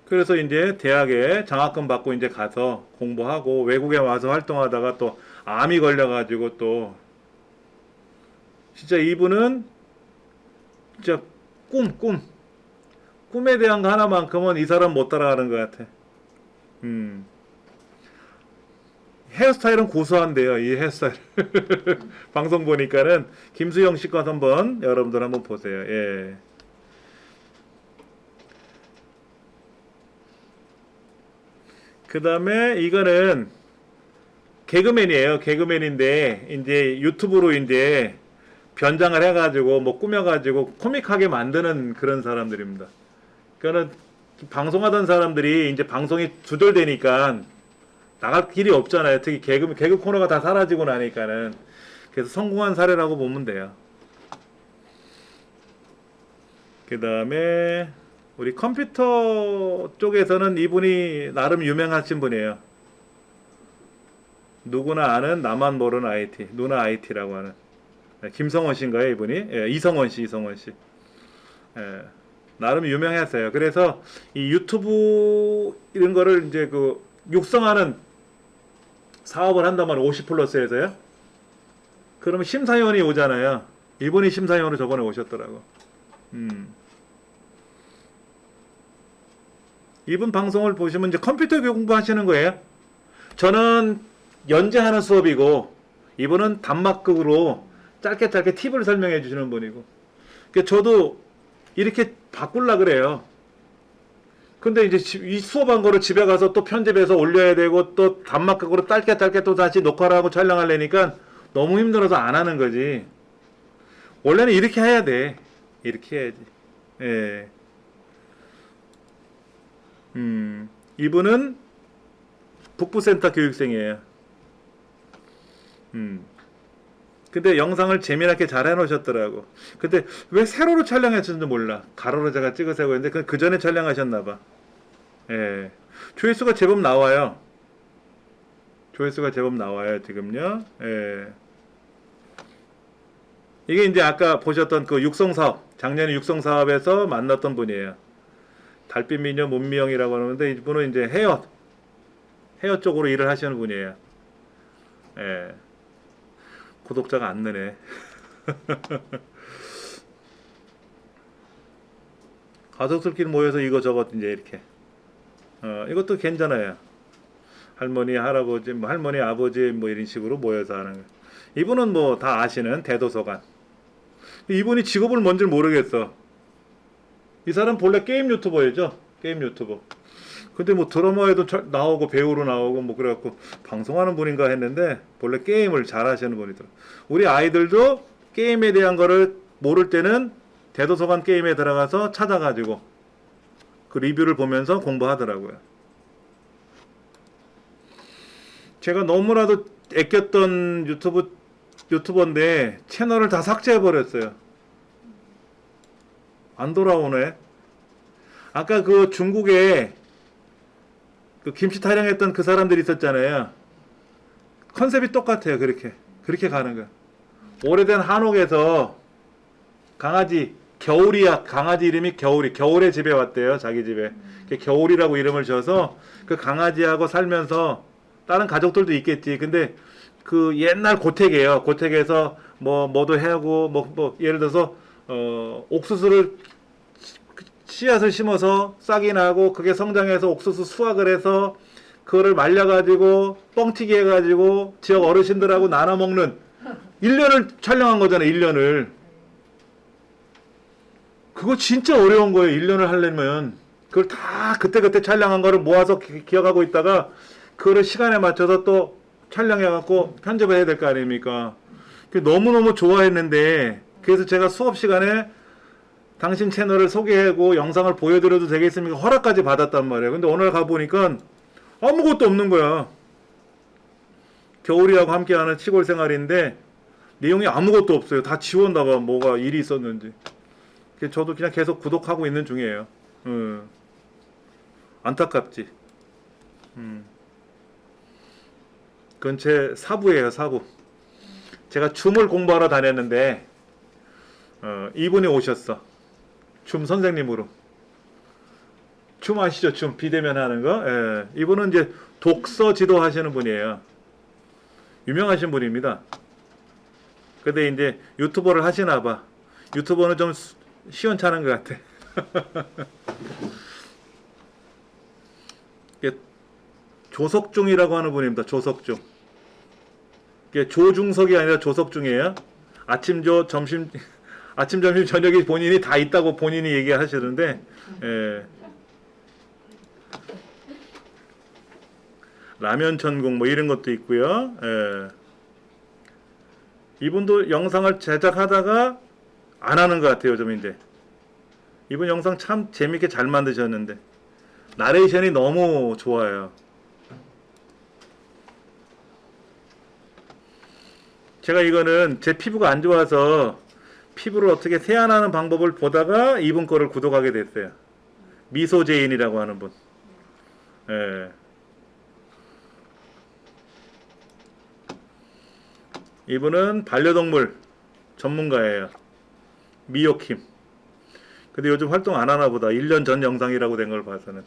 그래서 이제 대학에 장학금 받고 이제 가서 공부하고 외국에 와서 활동하다가 또 암이 걸려가지고 또 진짜 이분은 진짜 꿈에 대한 거 하나만큼은 이 사람 못 따라가는 것 같아. 헤어스타일은 고소한데요. 이 헤어스타일. 방송 보니까는 김수영 씨 것 한번 여러분들 한번 보세요. 예. 그 다음에 이거는 개그맨이에요. 개그맨인데 이제 유튜브로 이제 변장을 해가지고 뭐 꾸며가지고 코믹하게 만드는 그런 사람들입니다. 그러니까는 방송하던 사람들이 이제 방송이 두절되니까 나갈 길이 없잖아요. 특히 개그 코너가 다 사라지고 나니까는. 그래서 성공한 사례라고 보면 돼요. 그 다음에 우리 컴퓨터 쪽에서는 이분이 나름 유명하신 분이에요. 누구나 아는 나만 모르는 IT, 누나 IT라고 하는 김성원 씨인가요, 이분이? 예, 이성원 씨. 예, 나름 유명했어요. 그래서 이 유튜브 이런 거를 이제 그 육성하는 사업을 한단 말이에요. 50플러스에서요. 그러면 심사위원이 오잖아요. 이분이 심사위원으로 저번에 오셨더라고. 이분 방송을 보시면 이제 컴퓨터 공부하시는 거예요. 저는 연재하는 수업이고 이분은 단막극으로 짧게 팁을 설명해 주시는 분이고. 그러니까 저도 이렇게 바꾸려 그래요. 근데 이제 이 수업한 거를 집에 가서 또 편집해서 올려야 되고 또 단막극으로 짧게 또 다시 녹화를 하고 촬영하려니까 너무 힘들어서 안 하는 거지. 원래는 이렇게 해야 돼. 이렇게 해야지. 예. 이분은 북부센터 교육생이에요. 근데 영상을 재미나게 잘 해놓으셨더라고. 근데 왜 세로로 촬영했는지 몰라. 가로로 제가 찍으세요 했는데 그 전에 촬영하셨나봐. 예. 조회수가 제법 나와요. 지금요. 예. 이게 이제 아까 보셨던 그 육성사업, 작년에 육성사업에서 만났던 분이에요. 달빛미녀 문미영이라고 하는데 이분은 이제 헤어 쪽으로 일을 하시는 분이에요. 예. 구독자가 안 느네. 가족들끼리 모여서 이거저거 이제 이렇게. 이것도 괜찮아요. 할머니, 할아버지, 뭐 할머니, 아버지 뭐 이런 식으로 모여서 하는 거. 이분은 뭐 다 아시는 대도서관. 이분이 직업을 뭔지 모르겠어. 이 사람 본래 게임 유튜버였죠. 게임 유튜버. 근데 뭐 드라마에도 나오고 배우로 나오고 뭐 그래갖고 방송하는 분인가 했는데 본래 게임을 잘 하시는 분이더라고요. 우리 아이들도 게임에 대한 거를 모를 때는 대도서관 게임에 들어가서 찾아가지고 그 리뷰를 보면서 공부하더라고요. 제가 너무나도 아꼈던 유튜버인데 채널을 다 삭제해버렸어요. 안 돌아오네. 아까 그 중국에 그 김치 타령했던 그 사람들이 있었잖아요. 컨셉이 똑같아요. 그렇게 가는 거야. 오래된 한옥에서 강아지 겨울이야. 강아지 이름이 겨울에 집에 왔대요. 자기 집에. 겨울이라고 이름을 줘서 그 강아지하고 살면서 다른 가족들도 있겠지. 근데 그 옛날 고택이에요. 고택에서 뭐도 해하고 뭐 예를 들어서 옥수수를 씨앗을 심어서 싹이 나고 그게 성장해서 옥수수 수확을 해서 그거를 말려가지고 뻥튀기 해가지고 지역 어르신들하고 나눠 먹는 1년을 촬영한 거잖아요. 1년을. 그거 진짜 어려운 거예요. 1년을 하려면. 그걸 다 그때 촬영한 거를 모아서 기억하고 있다가 그거를 시간에 맞춰서 또 촬영해갖고 편집을 해야 될 거 아닙니까? 너무너무 좋아했는데 그래서 제가 수업 시간에 당신 채널을 소개하고 영상을 보여드려도 되겠습니까? 허락까지 받았단 말이에요. 근데 오늘 가보니까 아무것도 없는 거야. 겨울이하고 함께하는 시골 생활인데 내용이 아무것도 없어요. 다 지웠나 봐. 뭐가 일이 있었는지. 저도 그냥 계속 구독하고 있는 중이에요. 안타깝지. 그건 제 사부예요. 사부. 제가 춤을 공부하러 다녔는데 이분이 오셨어. 춤 선생님으로. 춤 아시죠? 춤 비대면 하는 거. 예. 이분은 이제 독서 지도 하시는 분이에요. 유명하신 분입니다. 근데 이제 유튜버를 하시나 봐. 유튜버는 좀 시원찮은 것 같아. 조석중이라고 하는 분입니다. 조석중. 조중석이 아니라 조석중이에요. 아침조, 점심, 저녁이 본인이 다 있다고 본인이 얘기하시는데, 예. 라면 천국 뭐 이런 것도 있고요. 예. 이분도 영상을 제작하다가 안 하는 것 같아요. 좀 이제. 이분 영상 참 재밌게 잘 만드셨는데. 나레이션이 너무 좋아요. 제가 이거는 제 피부가 안 좋아서 피부를 어떻게 세안하는 방법을 보다가 이분 거를 구독하게 됐어요. 미소제인이라고 하는 분. 예. 이분은 반려동물 전문가예요. 미호킴. 근데 요즘 활동 안 하나 보다. 1년 전 영상이라고 된 걸 봐서는.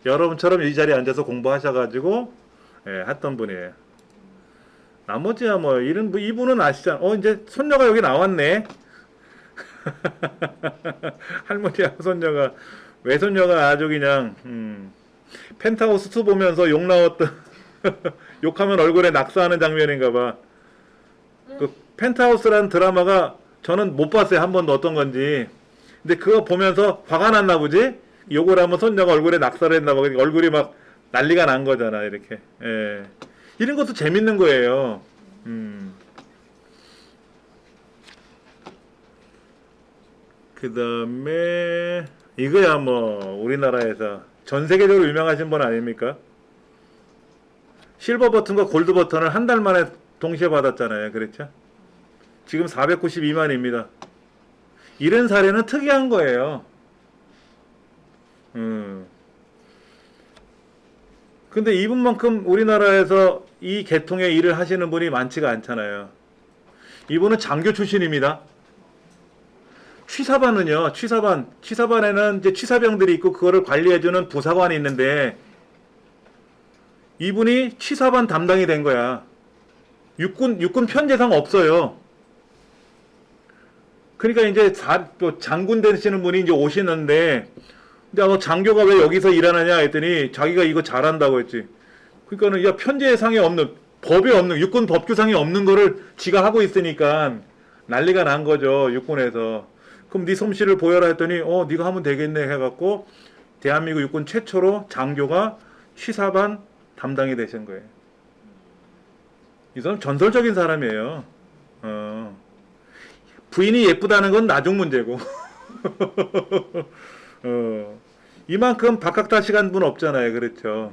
여러분처럼 이 자리에 앉아서 공부하셔가지고, 예, 했던 분이에요. 나머지야 뭐, 이분은 아시잖아. 이제 손녀가 여기 나왔네. 할머니하고 손녀가, 외손녀가 아주 그냥, 펜트하우스 2 보면서 욕 나왔던, 욕하면 얼굴에 낙서하는 장면인가 봐. 그 펜트하우스라는 드라마가 저는 못 봤어요. 한 번도 어떤 건지. 근데 그거 보면서 화가 났나 보지? 욕을 하면 손녀가 얼굴에 낙서를 했나 봐. 그러니까 얼굴이 막 난리가 난 거잖아. 이렇게. 예. 이런 것도 재밌는 거예요. 그 다음에 이거야 뭐 우리나라에서 전 세계적으로 유명하신 분 아닙니까? 실버 버튼과 골드 버튼을 한 달 만에 동시에 받았잖아요. 그렇죠? 지금 492만입니다. 이런 사례는 특이한 거예요. 근데 이분만큼 우리나라에서 이 계통의 일을 하시는 분이 많지가 않잖아요. 이분은 장교 출신입니다. 취사반은요, 취사반에는 이제 취사병들이 있고 그거를 관리해주는 부사관이 있는데 이분이 취사반 담당이 된 거야. 육군 편제상 없어요. 그러니까 이제 또 장군 되시는 분이 이제 오시는데, 근데 너 장교가 왜 여기서 일하느냐 했더니 자기가 이거 잘한다고 했지. 그러니까는 야 편제상에 없는 법에 없는 육군 법규상에 없는 거를 지가 하고 있으니까 난리가 난 거죠 육군에서. 그럼 네 솜씨를 보여라 했더니 네가 하면 되겠네 해갖고 대한민국 육군 최초로 장교가 취사반 담당이 되신 거예요. 이 사람 전설적인 사람이에요. 부인이 예쁘다는 건 나중 문제고. 이만큼 박학다식한 분 없잖아요. 그렇죠.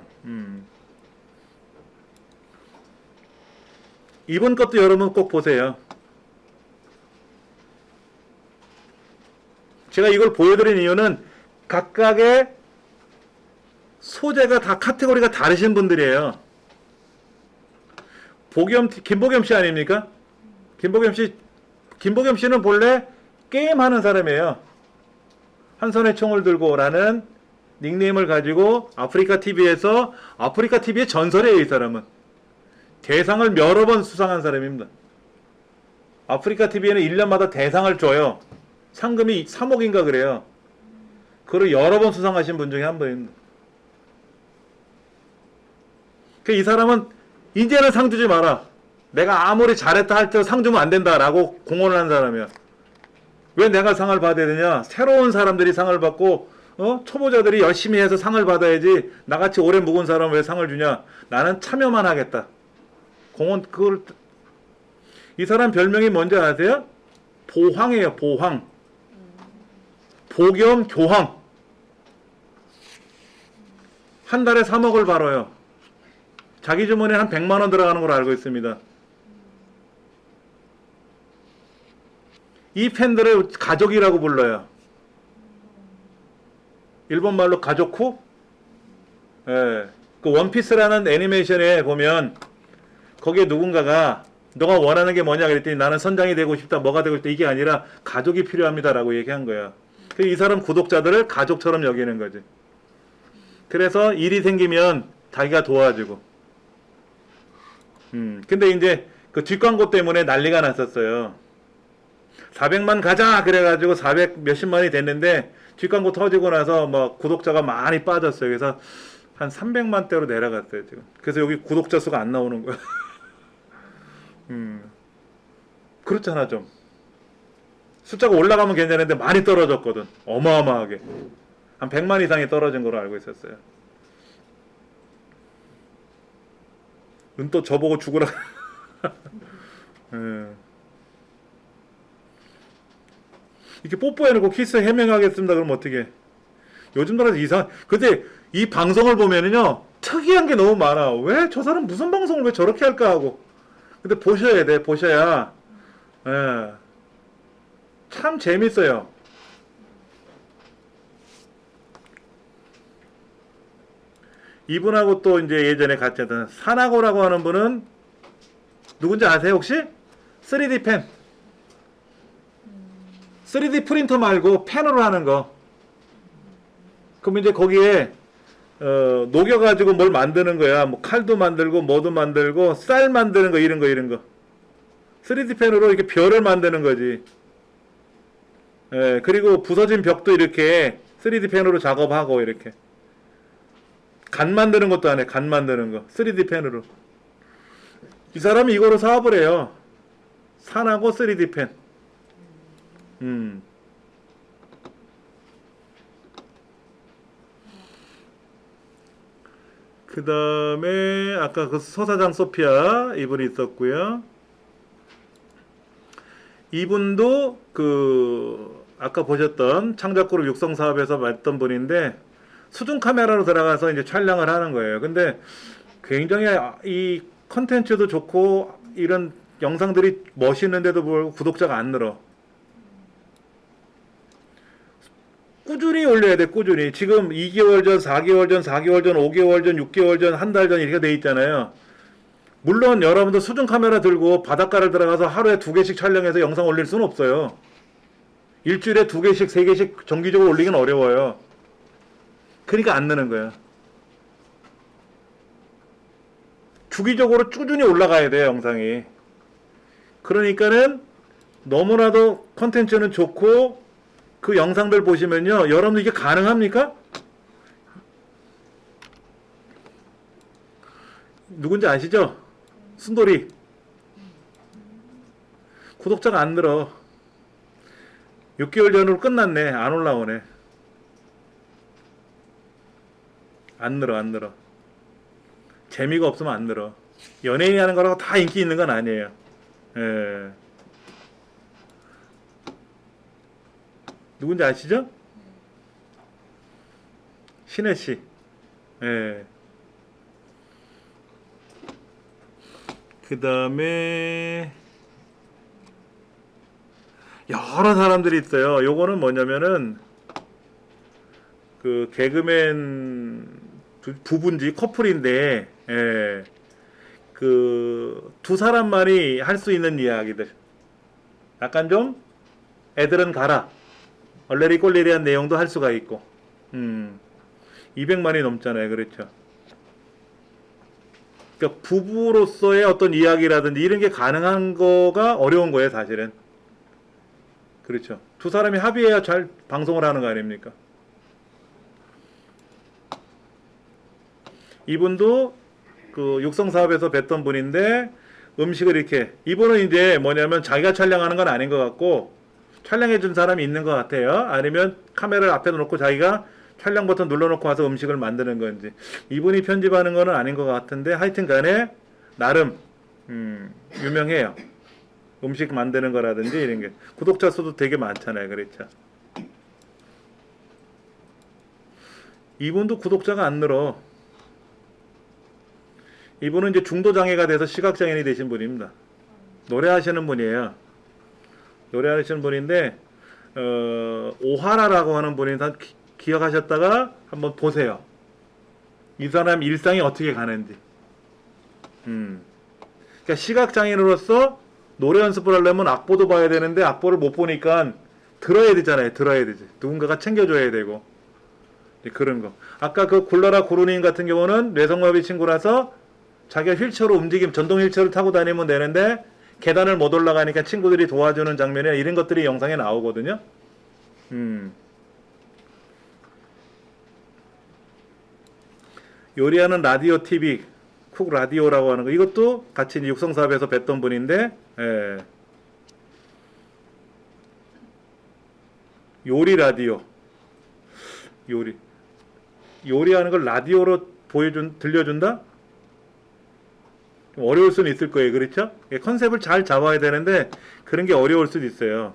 이번 것도 여러분 꼭 보세요. 제가 이걸 보여드린 이유는 각각의 소재가 다 카테고리가 다르신 분들이에요. 김보겸 씨 아닙니까? 김보겸 씨는 본래 게임하는 사람이에요. 한 손에 총을 들고 라는 닉네임을 가지고 아프리카 TV에서 아프리카 TV의 전설이에요. 이 사람은 대상을 여러 번 수상한 사람입니다. 아프리카 TV에는 1년마다 대상을 줘요. 상금이 3억인가 그래요. 그걸 여러 번 수상하신 분 중에 한 분입니다. 이 사람은 이제는 상 주지 마라. 내가 아무리 잘했다 할지라도 상 주면 안 된다라고 공언을 한 사람이야. 왜 내가 상을 받아야 되냐? 새로운 사람들이 상을 받고 초보자들이 열심히 해서 상을 받아야지 나같이 오래 묵은 사람은 왜 상을 주냐? 나는 참여만 하겠다. 이 사람 별명이 뭔지 아세요? 보황이에요. 보황. 보겸 교황. 한 달에 3억을 벌어요. 자기 주머니에 한 100만 원 들어가는 걸로 알고 있습니다. 이 팬들을 가족이라고 불러요. 일본 말로 가족쿠? 예. 그 원피스라는 애니메이션에 보면 거기에 누군가가 너가 원하는 게 뭐냐 그랬더니 나는 선장이 되고 싶다, 뭐가 되고 싶다, 이게 아니라 가족이 필요합니다라고 얘기한 거야. 이 사람 구독자들을 가족처럼 여기는 거지. 그래서 일이 생기면 자기가 도와주고. 근데 이제 그 뒷광고 때문에 난리가 났었어요. 400만 가자 그래가지고 400 몇십만이 됐는데 뒷광고 터지고 나서 뭐 구독자가 많이 빠졌어요. 그래서 한 300만대로 내려갔어요 지금. 그래서 여기 구독자 수가 안 나오는 거야. 그렇잖아 좀. 숫자가 올라가면 괜찮은데 많이 떨어졌거든. 어마어마하게. 한 100만 이상이 떨어진 걸로 알고 있었어요. 또 저보고 죽으라. 이렇게 뽀뽀해놓고 키스 해명하겠습니다. 그럼 어떻게? 요즘 들어서 이상. 근데 이 방송을 보면은요 특이한 게 너무 많아. 왜 저 사람 무슨 방송을 왜 저렇게 할까 하고. 근데 보셔야 돼. 보셔야. 예. 참 재밌어요. 이분하고 또 이제 예전에 같이 했던 사나고라고 하는 분은 누군지 아세요 혹시? 3D 펜. 3D 프린터 말고 펜으로 하는 거. 그럼 이제 거기에 녹여가지고 뭘 만드는 거야. 뭐 칼도 만들고 뭐도 만들고 쌀 만드는 거 이런 거 이런 거. 3D 펜으로 이렇게 별을 만드는 거지. 예, 그리고 부서진 벽도 이렇게 3D 펜으로 작업하고 이렇게. 간 만드는 것도 안 해. 간 만드는 거. 3D 펜으로. 이 사람이 이거로 사업을 해요. 산하고 3D 펜. 그 다음에 아까 그 서사장 소피아 이분이 있었고요. 이분도 그 아까 보셨던 창작그룹 육성 사업에서 봤던 분인데 수중 카메라로 들어가서 이제 촬영을 하는 거예요. 근데 굉장히 이 컨텐츠도 좋고 이런 영상들이 멋있는데도 불구하고 구독자가 안 늘어. 꾸준히 올려야 돼, 꾸준히. 지금 2개월 전, 4개월 전, 4개월 전, 5개월 전, 6개월 전, 한 달 전 이렇게 돼 있잖아요. 물론 여러분들 수중 카메라 들고 바닷가를 들어가서 하루에 2개씩 촬영해서 영상 올릴 수는 없어요. 일주일에 2개씩, 3개씩 정기적으로 올리긴 어려워요. 그러니까 안 느는 거야. 주기적으로 꾸준히 올라가야 돼요, 영상이. 그러니까는 너무나도 컨텐츠는 좋고 그 영상들 보시면요. 여러분들 이게 가능합니까? 누군지 아시죠? 순돌이. 구독자가 안 늘어. 6개월 전으로 끝났네. 안 올라오네. 안 늘어, 안 늘어. 재미가 없으면 안 늘어. 연예인이 하는 거라고 다 인기 있는 건 아니에요. 예. 누군지 아시죠? 신혜씨. 예. 그 다음에 여러 사람들이 있어요. 요거는 뭐냐면은 그 개그맨 부부인지 커플인데 예. 그 두 사람만이 할 수 있는 이야기들. 약간 좀 애들은 가라. 얼레리 꼴레리한 내용도 할 수가 있고. 200만이 넘잖아요. 그렇죠. 그러니까 부부로서의 어떤 이야기라든지 이런 게 가능한 거가 어려운 거예요, 사실은. 그렇죠. 두 사람이 합의해야 잘 방송을 하는 거 아닙니까? 이분도 그 육성 사업에서 뵀던 분인데 음식을 이렇게 이분은 이제 뭐냐면 자기가 촬영하는 건 아닌 것 같고 촬영해 준 사람이 있는 것 같아요. 아니면 카메라를 앞에 놓고 자기가 촬영 버튼 눌러놓고 와서 음식을 만드는 건지 이분이 편집하는 거는 아닌 것 같은데 하여튼 간에 나름 유명해요. 음식 만드는 거라든지 이런 게 구독자 수도 되게 많잖아요. 그렇죠. 이분도 구독자가 안 늘어. 이분은 이제 중도장애가 돼서 시각장애인이 되신 분입니다. 노래하시는 분이에요. 노래하시는 분인데 오하라라고 하는 분이 다 기억하셨다가 한번 보세요. 이 사람 일상이 어떻게 가는지. 그러니까 시각장애인으로서 노래 연습을 하려면 악보도 봐야 되는데 악보를 못 보니까 들어야 되잖아요. 들어야 되지. 누군가가 챙겨줘야 되고 그런 거. 아까 그 굴러라 구루님 같은 경우는 뇌성마비 친구라서 자기가 휠체어로 전동 휠체어를 타고 다니면 되는데 계단을 못 올라가니까 친구들이 도와주는 장면이나 이런 것들이 영상에 나오거든요. 요리하는 라디오 TV 쿡 라디오라고 하는 거 이것도 같이 육성사업에서 뵀던 분인데 예. 요리 라디오 요리하는 걸 라디오로 들려준다? 좀 어려울 수는 있을 거예요. 그렇죠? 컨셉을 잘 잡아야 되는데 그런 게 어려울 수도 있어요.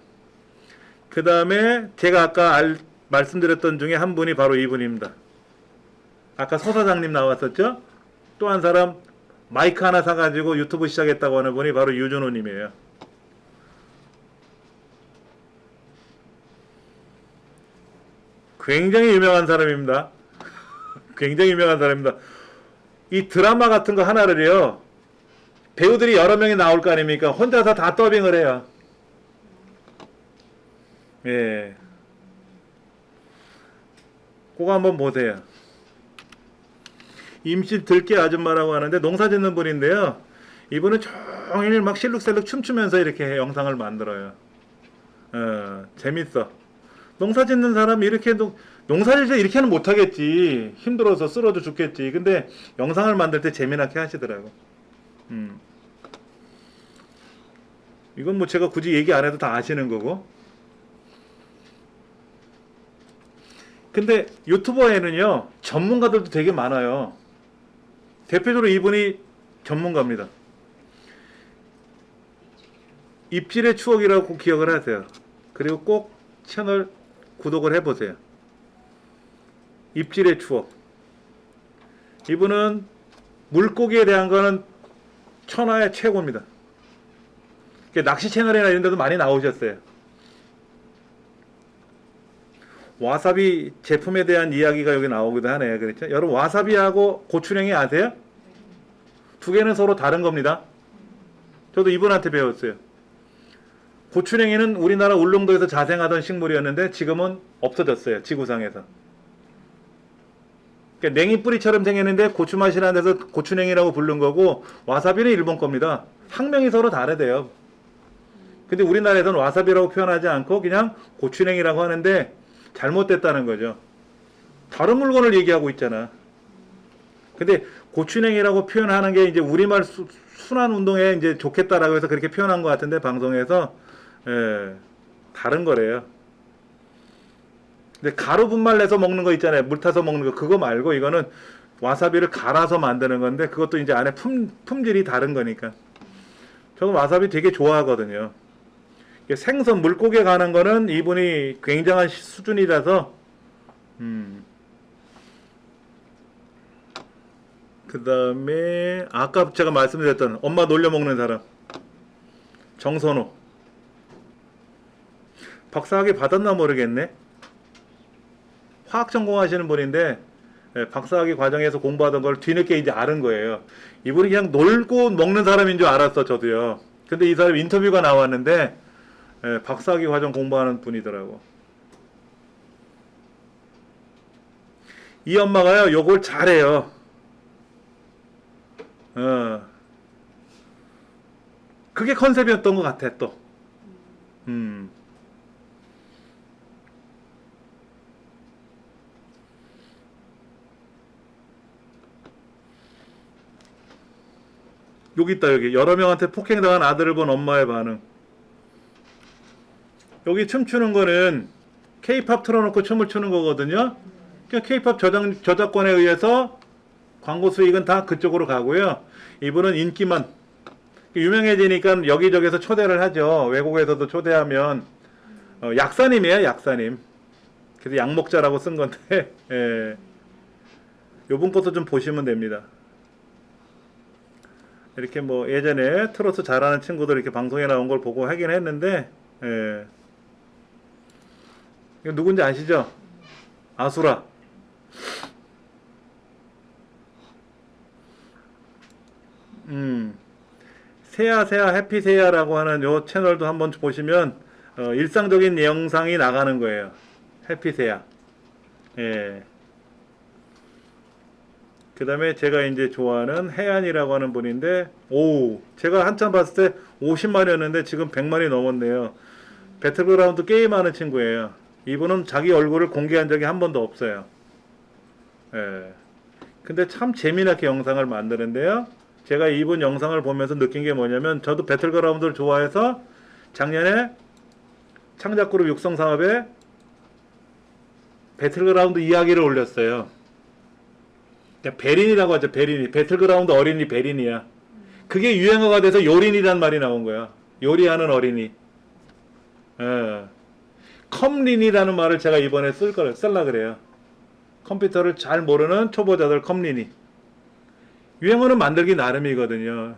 그 다음에 제가 아까 말씀드렸던 중에 한 분이 바로 이분입니다. 아까 서 사장님 나왔었죠? 또 한 사람 마이크 하나 사가지고 유튜브 시작했다고 하는 분이 바로 유준호님이에요. 굉장히 유명한 사람입니다. 굉장히 유명한 사람입니다. 이 드라마 같은 거 하나를요, 배우들이 여러 명이 나올 거 아닙니까? 혼자서 다 더빙을 해요. 예. 그거 한번 보세요. 임실 들깨 아줌마라고 하는데 농사 짓는 분인데요. 이분은 종일 막 실룩셀룩 춤추면서 이렇게 영상을 만들어요. 재밌어. 농사 짓는 사람이 이렇게 농사 짓을 때 이렇게는 못하겠지. 힘들어서 쓰러져 죽겠지. 근데 영상을 만들 때 재미나게 하시더라고. 이건 뭐 제가 굳이 얘기 안 해도 다 아시는 거고. 근데 유튜버에는요, 전문가들도 되게 많아요. 대표적으로 이분이 전문가입니다. 입질의 추억이라고 기억을 하세요. 그리고 꼭 채널 구독을 해보세요. 입질의 추억. 이분은 물고기에 대한 거는 천하의 최고입니다. 낚시 채널이나 이런 데도 많이 나오셨어요. 와사비 제품에 대한 이야기가 여기 나오기도 하네요. 그렇죠? 여러분, 와사비하고 고추냉이 아세요? 두 개는 서로 다른 겁니다. 저도 이분한테 배웠어요. 고추냉이는 우리나라 울릉도에서 자생하던 식물이었는데 지금은 없어졌어요. 지구상에서. 그러니까 냉이 뿌리처럼 생겼는데 고추 맛이 나는 데서 고추냉이라고 부른 거고, 와사비는 일본 겁니다. 학명이 서로 다르대요. 근데 우리나라에서는 와사비라고 표현하지 않고 그냥 고추냉이라고 하는데 잘못됐다는 거죠. 다른 물건을 얘기하고 있잖아. 근데 고추냉이라고 표현하는 게 이제 우리말 순환 운동에 이제 좋겠다라고 해서 그렇게 표현한 것 같은데, 방송에서. 다른 거래요. 근데 가루 분말 내서 먹는 거 있잖아요. 물 타서 먹는 거. 그거 말고 이거는 와사비를 갈아서 만드는 건데, 그것도 이제 안에 품질이 다른 거니까. 저는 와사비 되게 좋아하거든요. 생선, 물고기에 관한 거는 이분이 굉장한 수준이라서, 그 다음에, 아까 제가 말씀드렸던 엄마 놀려 먹는 사람. 정선호. 박사학위 받았나 모르겠네. 화학 전공하시는 분인데, 박사학위 과정에서 공부하던 걸 뒤늦게 이제 아는 거예요. 이분이 그냥 놀고 먹는 사람인 줄 알았어, 저도요. 근데 이 사람 인터뷰가 나왔는데, 박사학위 과정 공부하는 분이더라고. 이 엄마가요, 요걸 잘해요. 그게 컨셉이었던 것 같아, 또. 여기 있다, 여기. 여러 명한테 폭행당한 아들을 본 엄마의 반응. 여기 춤추는 거는 K-팝 틀어놓고 춤을 추는 거거든요. 그러니까 K-팝 저작권에 의해서 광고 수익은 다 그쪽으로 가고요. 이분은 인기만. 유명해지니까 여기저기서 초대를 하죠. 외국에서도 초대하면. 약사님이에요, 약사님. 그래서 약목자라고 쓴 건데, 예. 요분 것도 좀 보시면 됩니다. 이렇게 뭐 예전에 트로트 잘하는 친구들 이렇게 방송에 나온 걸 보고 하긴 했는데, 예. 이거 누군지 아시죠? 아수라. 세야 해피세야라고 하는 요 채널도 한번 보시면 일상적인 영상이 나가는 거예요. 해피세야. 예. 그 다음에 제가 이제 좋아하는 해안이라고 하는 분인데, 제가 한참 봤을 때 50만이었는데 지금 100만이 넘었네요. 배틀그라운드 게임하는 친구예요. 이분은 자기 얼굴을 공개한 적이 한 번도 없어요. 예. 근데 참 재미나게 영상을 만드는데요. 제가 이분 영상을 보면서 느낀 게 뭐냐면, 저도 배틀그라운드를 좋아해서 작년에 창작그룹 육성사업에 배틀그라운드 이야기를 올렸어요. 베린이라고 하죠. 베린이. 배틀그라운드 어린이 베린이야. 그게 유행어가 돼서 요린이란 말이 나온 거야. 요리하는 어린이. 예. 컴린이라는 말을 제가 이번에 쓸라 그래요. 컴퓨터를 잘 모르는 초보자들 컴린이. 유행어는 만들기 나름이거든요.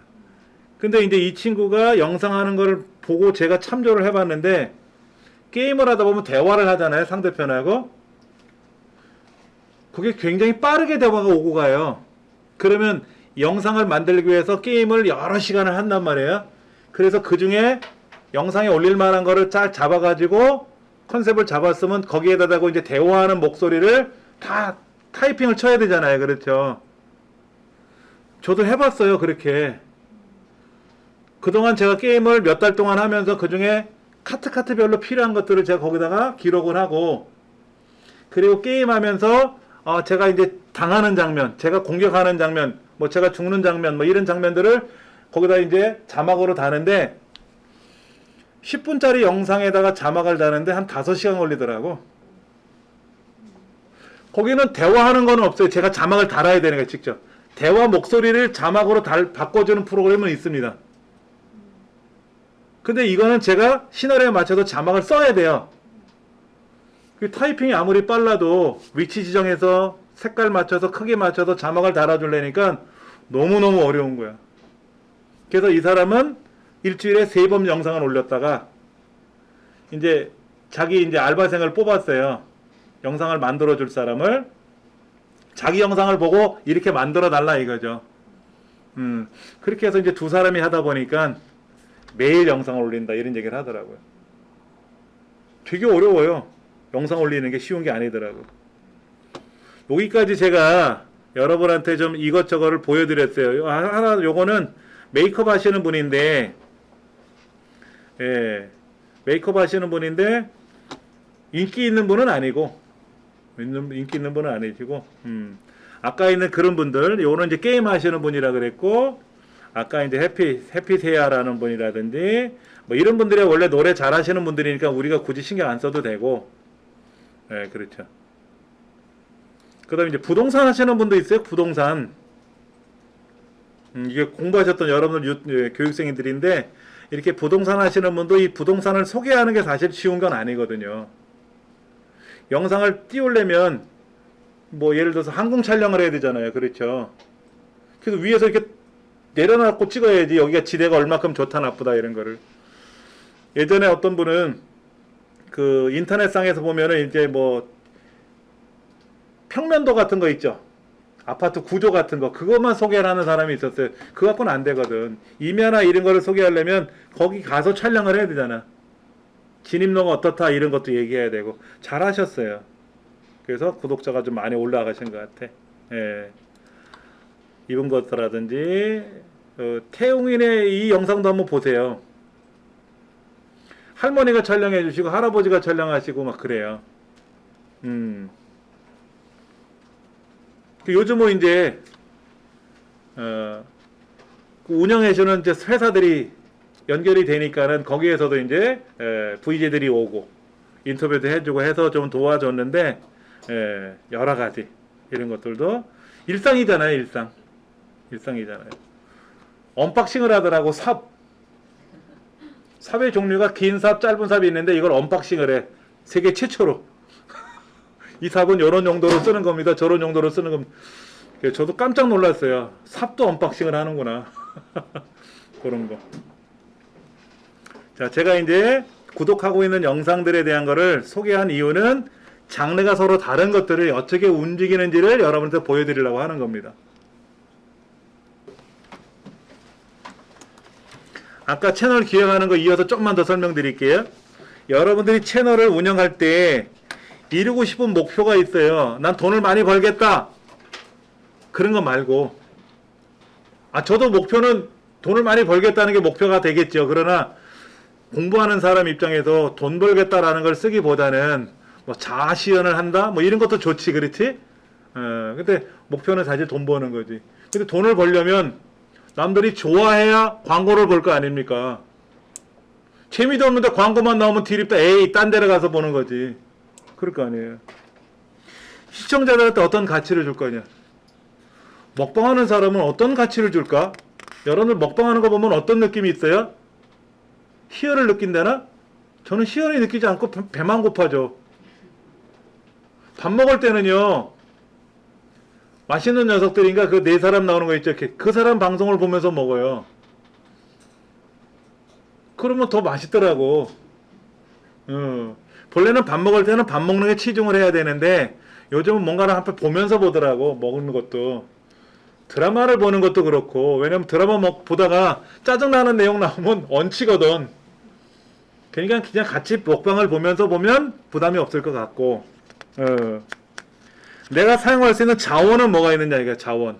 근데 이제 이 친구가 영상 하는 걸 보고 제가 참조를 해봤는데, 게임을 하다 보면 대화를 하잖아요, 상대편하고. 그게 굉장히 빠르게 대화가 오고 가요. 그러면 영상을 만들기 위해서 게임을 여러 시간을 한단 말이에요. 그래서 그 중에 영상에 올릴 만한 거를 잘 잡아가지고 컨셉을 잡았으면 거기에다 대고 이제 대화하는 목소리를 다 타이핑을 쳐야 되잖아요. 그렇죠. 저도 해봤어요. 그렇게. 그동안 제가 게임을 몇 달 동안 하면서 그 중에 카트별로 필요한 것들을 제가 거기다가 기록을 하고, 그리고 게임하면서 제가 이제 당하는 장면, 제가 공격하는 장면, 뭐 제가 죽는 장면, 뭐 이런 장면들을 거기다 이제 자막으로 다는데, 10분짜리 영상에다가 자막을 다는데 한 5시간 걸리더라고. 거기는 대화하는 건 없어요. 제가 자막을 달아야 되는 거예요, 직접. 대화 목소리를 자막으로 바꿔주는 프로그램은 있습니다. 근데 이거는 제가 시나리오에 맞춰서 자막을 써야 돼요. 타이핑이 아무리 빨라도 위치 지정해서 색깔 맞춰서 크기 맞춰서 자막을 달아주려니까 너무너무 어려운 거야. 그래서 이 사람은 일주일에 3번 영상을 올렸다가 이제 자기 이제 알바생을 뽑았어요. 영상을 만들어 줄 사람을. 자기 영상을 보고 이렇게 만들어 달라 이거죠. 그렇게 해서 이제 2사람이 하다 보니까 매일 영상을 올린다 이런 얘기를 하더라고요. 되게 어려워요. 영상 올리는 게 쉬운 게 아니더라고. 여기까지 제가 여러분한테 좀 이것저것을 보여드렸어요. 하나 요거는 메이크업 하시는 분인데, 예, 메이크업 하시는 분인데 인기 있는 분은 아니고, 인기 있는 분은 아니시고, 아까 있는 그런 분들, 요거는 이제 게임 하시는 분이라 그랬고, 아까 이제 해피세아라는 분이라든지 뭐 이런 분들이 원래 노래 잘하시는 분들이니까 우리가 굳이 신경 안 써도 되고, 예, 그렇죠. 그다음에 이제 부동산 하시는 분도 있어요. 부동산. 이게 공부하셨던 여러분들 교육생들인데, 이렇게 부동산 하시는 분도 이 부동산을 소개하는 게 사실 쉬운 건 아니거든요. 영상을 띄우려면 뭐 예를 들어서 항공 촬영을 해야 되잖아요. 그렇죠. 그래서 위에서 이렇게 내려놓고 찍어야지 여기가 지대가 얼마큼 좋다 나쁘다 이런 거를. 예전에 어떤 분은 그 인터넷상에서 보면은 이제 뭐 평면도 같은 거 있죠. 아파트 구조 같은 거 그것만 소개를 하는 사람이 있었어요. 그거 갖고는 안 되거든. 임야나 이런 거를 소개하려면 거기 가서 촬영을 해야 되잖아. 진입로가 어떻다 이런 것도 얘기해야 되고. 잘하셨어요. 그래서 구독자가 좀 많이 올라가신 것 같아. 예. 이런 것라든지 태웅인의 이 영상도 한번 보세요. 할머니가 촬영해 주시고 할아버지가 촬영하시고 막 그래요. 요즘은 이제 운영해주는 이제 회사들이 연결이 되니까는 거기에서도 이제 VJ들이 오고 인터뷰도 해주고 해서 좀 도와줬는데, 여러 가지 이런 것들도 일상이잖아요. 일상이잖아요. 언박싱을 하더라고. 삽의 종류가 긴 삽, 짧은 삽이 있는데 이걸 언박싱을 해. 세계 최초로. 이 삽은 이런 용도로 쓰는 겁니다. 저런 용도로 쓰는 겁니다. 저도 깜짝 놀랐어요. 삽도 언박싱을 하는구나. 그런 거. 자, 제가 이제 구독하고 있는 영상들에 대한 거를 소개한 이유는 장르가 서로 다른 것들을 어떻게 움직이는지를 여러분한테 보여드리려고 하는 겁니다. 아까 채널 기획하는 거 이어서 조금만 더 설명드릴게요. 여러분들이 채널을 운영할 때 이루고 싶은 목표가 있어요. 난 돈을 많이 벌겠다. 그런 거 말고, 저도 목표는 돈을 많이 벌겠다는 게 목표가 되겠죠. 그러나 공부하는 사람 입장에서 돈 벌겠다라는 걸 쓰기보다는 뭐 자아실현을 한다? 뭐 이런 것도 좋지, 그렇지? 근데 목표는 사실 돈 버는 거지. 근데 돈을 벌려면 남들이 좋아해야 광고를 볼 거 아닙니까? 재미도 없는데 광고만 나오면 디립다. 에이, 딴 데로 가서 보는 거지. 그럴 거 아니에요. 시청자들한테 어떤 가치를 줄 거냐? 먹방하는 사람은 어떤 가치를 줄까? 여러분들 먹방하는 거 보면 어떤 느낌이 있어요? 희열을 느낀다나? 저는 희열이 느끼지 않고 배만 고파져. 밥 먹을 때는요, 맛있는 녀석들인가 그 네 사람 나오는 거 있죠. 그 사람 방송을 보면서 먹어요. 그러면 더 맛있더라고. 본래는 밥 먹을 때는 밥 먹는 게 치중을 해야 되는데 요즘은 뭔가를 한번 보면서 보더라고. 먹는 것도. 드라마를 보는 것도 그렇고, 왜냐면 드라마 보다가 짜증나는 내용 나오면 얹히거든. 그러니까 그냥 같이 먹방을 보면서 보면 부담이 없을 것 같고, 내가 사용할 수 있는 자원은 뭐가 있느냐, 이게 자원.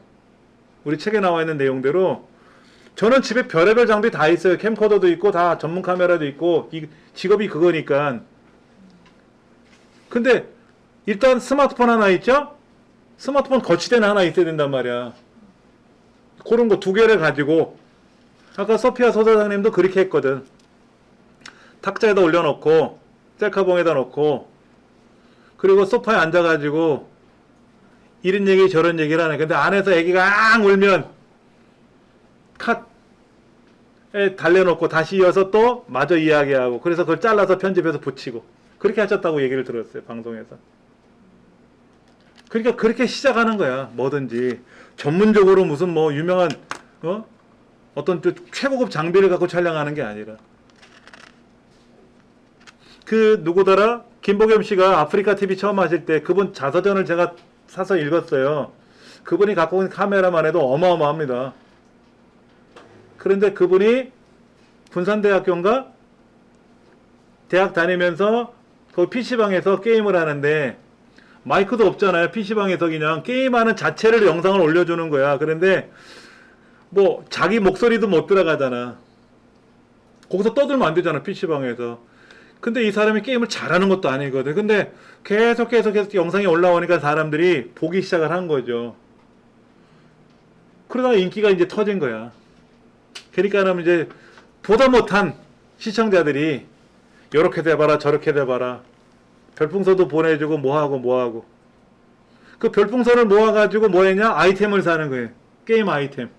우리 책에 나와 있는 내용대로 저는 집에 별의별 장비 다 있어요. 캠코더도 있고 다 전문 카메라도 있고, 이 직업이 그거니까. 근데 일단 스마트폰 하나 있죠? 스마트폰 거치대는 하나 있어야 된단 말이야. 그런 거 두 개를 가지고, 아까 소피아 소사장님도 그렇게 했거든. 탁자에다 올려놓고 셀카봉에다 놓고, 그리고 소파에 앉아가지고 이런 얘기 저런 얘기를 하네. 근데 안에서 애기가 앙 울면 컷에 달려놓고 다시 이어서 또 마저 이야기하고, 그래서 그걸 잘라서 편집해서 붙이고, 그렇게 하셨다고 얘기를 들었어요, 방송에서. 그러니까 그렇게 시작하는 거야. 뭐든지 전문적으로 무슨 뭐 유명한 어떤 최고급 장비를 갖고 촬영하는 게 아니라, 그 누구더라? 김보겸 씨가 아프리카 TV 처음 하실 때 그분 자서전을 제가 사서 읽었어요. 그분이 갖고 있는 카메라만 해도 어마어마합니다. 그런데 그분이 군산대학교인가? 대학 다니면서 그 PC방에서 게임을 하는데 마이크도 없잖아요. PC방에서 그냥 게임하는 자체를 영상을 올려주는 거야. 그런데 뭐 자기 목소리도 못 들어가잖아. 거기서 떠들면 안 되잖아, PC방에서. 근데 이 사람이 게임을 잘하는 것도 아니거든. 근데 계속 영상이 올라오니까 사람들이 보기 시작을 한 거죠. 그러다가 인기가 이제 터진 거야. 그러니까 이제 보다 못한 시청자들이 요렇게 돼봐라 저렇게 돼봐라, 별풍선도 보내주고 뭐하고 그 별풍선을 모아가지고 뭐 했냐? 아이템을 사는 거예요. 게임 아이템.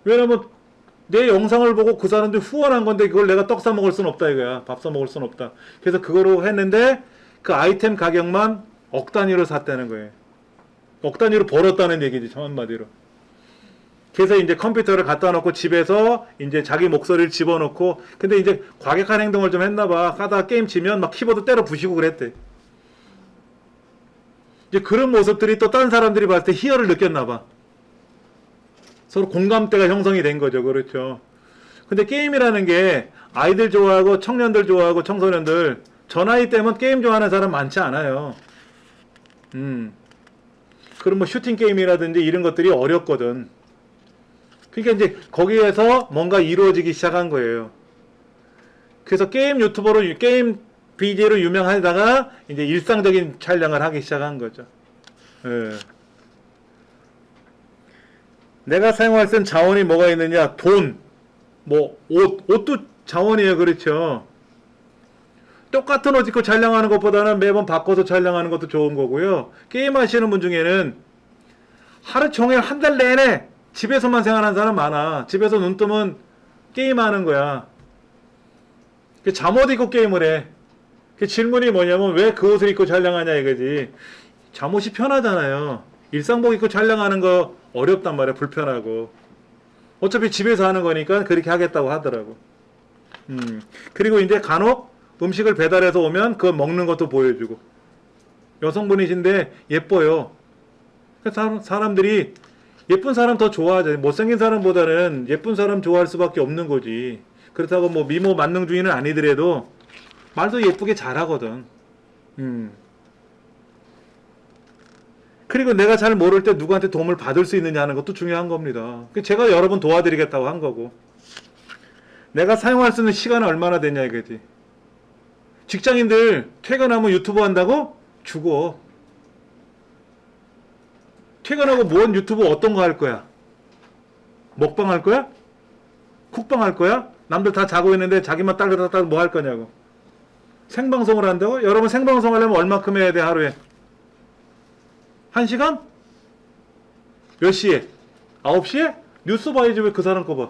왜냐면 내 영상을 보고 그 사람들이 후원한 건데 그걸 내가 떡 사 먹을 순 없다 이거야. 밥 사 먹을 순 없다. 그래서 그거로 했는데 그 아이템 가격만 억 단위로 샀다는 거예요. 억 단위로 벌었다는 얘기지, 한마디로. 그래서 이제 컴퓨터를 갖다 놓고 집에서 이제 자기 목소리를 집어넣고, 근데 이제 과격한 행동을 좀 했나 봐. 하다가 게임 지면 막 키보드 때려 부시고 그랬대. 이제 그런 모습들이 또 다른 사람들이 봤을 때 희열을 느꼈나 봐. 서로 공감대가 형성이 된 거죠. 그렇죠. 근데 게임이라는 게 아이들 좋아하고 청년들 좋아하고 청소년들, 저 나이 때면 게임 좋아하는 사람 많지 않아요. 그럼 뭐 슈팅 게임이라든지 이런 것들이 어렵거든. 그러니까 이제 거기에서 뭔가 이루어지기 시작한 거예요. 그래서 게임 유튜버로, 게임 BJ로 유명하다가 이제 일상적인 촬영을 하기 시작한 거죠. 예. 내가 사용할 수 있는 자원이 뭐가 있느냐? 돈, 뭐 옷도 자원이에요. 그렇죠. 똑같은 옷 입고 촬영하는 것보다는 매번 바꿔서 촬영하는 것도 좋은 거고요. 게임 하시는 분 중에는 하루 종일 한 달 내내 집에서만 생활하는 사람 많아. 집에서 눈 뜨면 게임하는 거야. 잠옷 입고 게임을 해. 그 질문이 뭐냐면 왜 그 옷을 입고 촬영하냐 이거지. 잠옷이 편하잖아요. 일상복 입고 촬영하는 거 어렵단 말이야. 불편하고. 어차피 집에서 하는 거니까 그렇게 하겠다고 하더라고. 그리고 이제 간혹 음식을 배달해서 오면 그거 먹는 것도 보여주고. 여성분이신데 예뻐요. 사람들이 예쁜 사람 더 좋아하죠. 못생긴 사람보다는 예쁜 사람 좋아할 수밖에 없는 거지. 그렇다고 뭐 미모 만능주의는 아니더라도 말도 예쁘게 잘하거든. 그리고 내가 잘 모를 때 누구한테 도움을 받을 수 있느냐 하는 것도 중요한 겁니다. 제가 여러분 도와드리겠다고 한 거고. 내가 사용할 수 있는 시간은 얼마나 되냐 이거지. 직장인들 퇴근하면 유튜브 한다고? 죽어. 퇴근하고 뭔 유튜브 어떤 거 할 거야? 먹방 할 거야? 쿡방 할 거야? 남들 다 자고 있는데 자기만 딸딸딸 뭐 할 거냐고. 생방송을 한다고? 여러분 생방송 하려면 얼마큼 해야 돼 하루에? 1시간? 몇 시에? 9시에? 뉴스 봐야지 왜 그 사람 거 봐.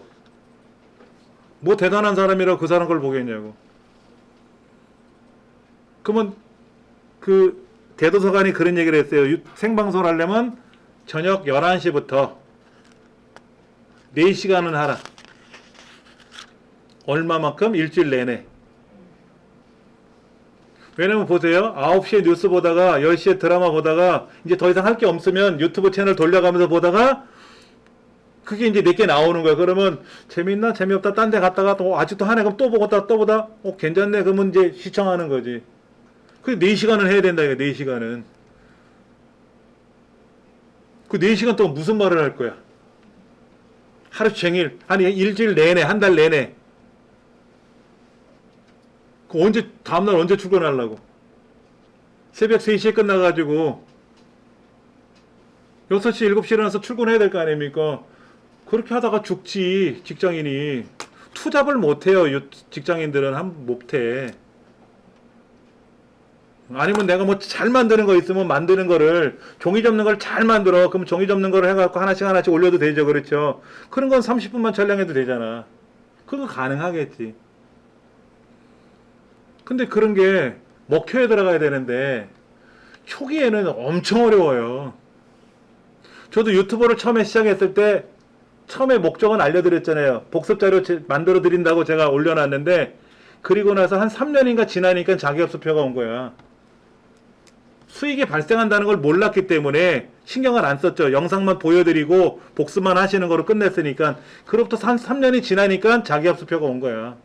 뭐 대단한 사람이라고 그 사람 걸 보겠냐고. 그러면 그 대도서관이 그런 얘기를 했어요. 생방송을 하려면 저녁 11시부터 4시간은 하라. 얼마만큼? 일주일 내내. 왜냐면 보세요. 9시에 뉴스 보다가 10시에 드라마 보다가 이제 더 이상 할 게 없으면 유튜브 채널 돌려가면서 보다가 그게 이제 내게 나오는 거야. 그러면 재밌나? 재미없다. 딴 데 갔다가 또 아직도 하네. 그럼 또 보다 또 보다. 괜찮네. 그러면 이제 시청하는 거지. 그 4시간을 해야 된다. 이거 4시간은. 그 4시간 동안 무슨 말을 할 거야? 하루 종일. 아니 일주일 내내. 한 달 내내. 그 언제 다음날 언제 출근하려고? 새벽 3시에 끝나가지고 6시 7시에 일어나서 출근해야 될 거 아닙니까? 그렇게 하다가 죽지. 직장인이 투잡을 못해요. 직장인들은 못해. 아니면 내가 뭐 잘 만드는 거 있으면 만드는 거를 종이 접는 걸 잘 만들어. 그럼 종이 접는 거를 해갖고 하나씩 올려도 되죠. 그렇죠? 그런 건 30분만 촬영해도 되잖아. 그거 가능하겠지. 근데 그런 게 먹혀야 들어가야 되는데 초기에는 엄청 어려워요. 저도 유튜버를 처음에 시작했을 때 처음에 목적은 알려드렸잖아요. 복습자료 만들어 드린다고 제가 올려놨는데 그리고 나서 한 3년인가 지나니까 자기업수표가 온 거야. 수익이 발생한다는 걸 몰랐기 때문에 신경을 안 썼죠. 영상만 보여드리고 복습만 하시는 거로 끝냈으니까. 그로부터 한 3년이 지나니까 자기업수표가 온 거야.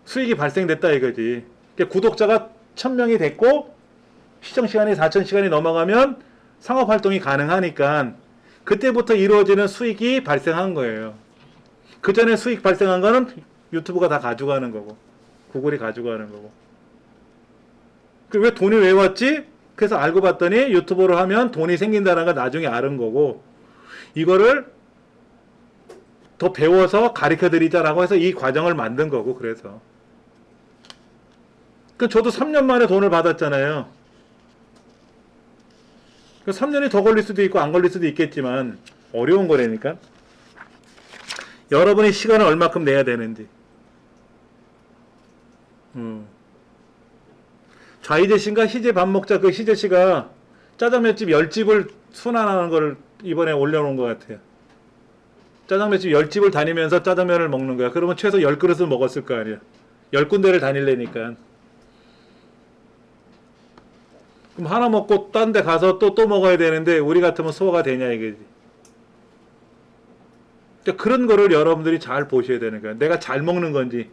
수익이 발생됐다 이거지. 그러니까 구독자가 1000명이 됐고 시청시간이 4000시간이 넘어가면 상업활동이 가능하니까 그때부터 이루어지는 수익이 발생한 거예요. 그 전에 수익 발생한 거는 유튜브가 다 가져가는 거고 구글이 가져가는 거고. 왜 돈이 왜 왔지? 그래서 알고 봤더니 유튜브를 하면 돈이 생긴다는 걸 나중에 아는 거고 이거를 더 배워서 가르쳐 드리자라고 해서 이 과정을 만든 거고. 그래서 저도 3년 만에 돈을 받았잖아요. 3년이 더 걸릴 수도 있고 안 걸릴 수도 있겠지만 어려운 거라니까. 여러분이 시간을 얼마큼 내야 되는지. 좌이제씨인가 희재 밥 먹자 그 희재씨가 짜장면집 10집을 순환하는 걸 이번에 올려놓은 것 같아요. 짜장면집 10집을 다니면서 짜장면을 먹는 거야. 그러면 최소 10그릇을 먹었을 거 아니야. 10군데를 다닐래니까. 그럼 하나 먹고 딴 데 가서 또 먹어야 되는데 우리 같으면 소화가 되냐 이거지. 그러니까 그런 거를 여러분들이 잘 보셔야 되는 거야. 내가 잘 먹는 건지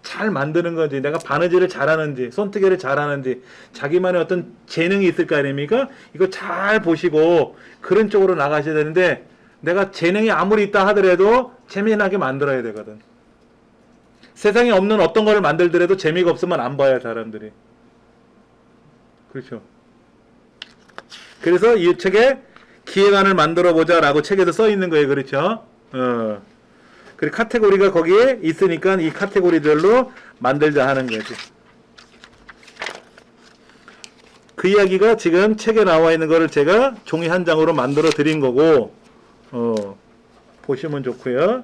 잘 만드는 건지 내가 바느질을 잘하는지 손뜨개를 잘하는지 자기만의 어떤 재능이 있을 거 아닙니까? 이거 잘 보시고 그런 쪽으로 나가셔야 되는데 내가 재능이 아무리 있다 하더라도 재미나게 만들어야 되거든. 세상에 없는 어떤 거를 만들더라도 재미가 없으면 안 봐요 사람들이. 그렇죠. 그래서 이 책에 기획안을 만들어 보자 라고 책에도 써 있는 거예요. 그렇죠. 그리고 카테고리가 거기에 있으니까 이 카테고리들로 만들자 하는 거지. 그 이야기가 지금 책에 나와 있는 거를 제가 종이 한 장으로 만들어 드린 거고 보시면 좋고요.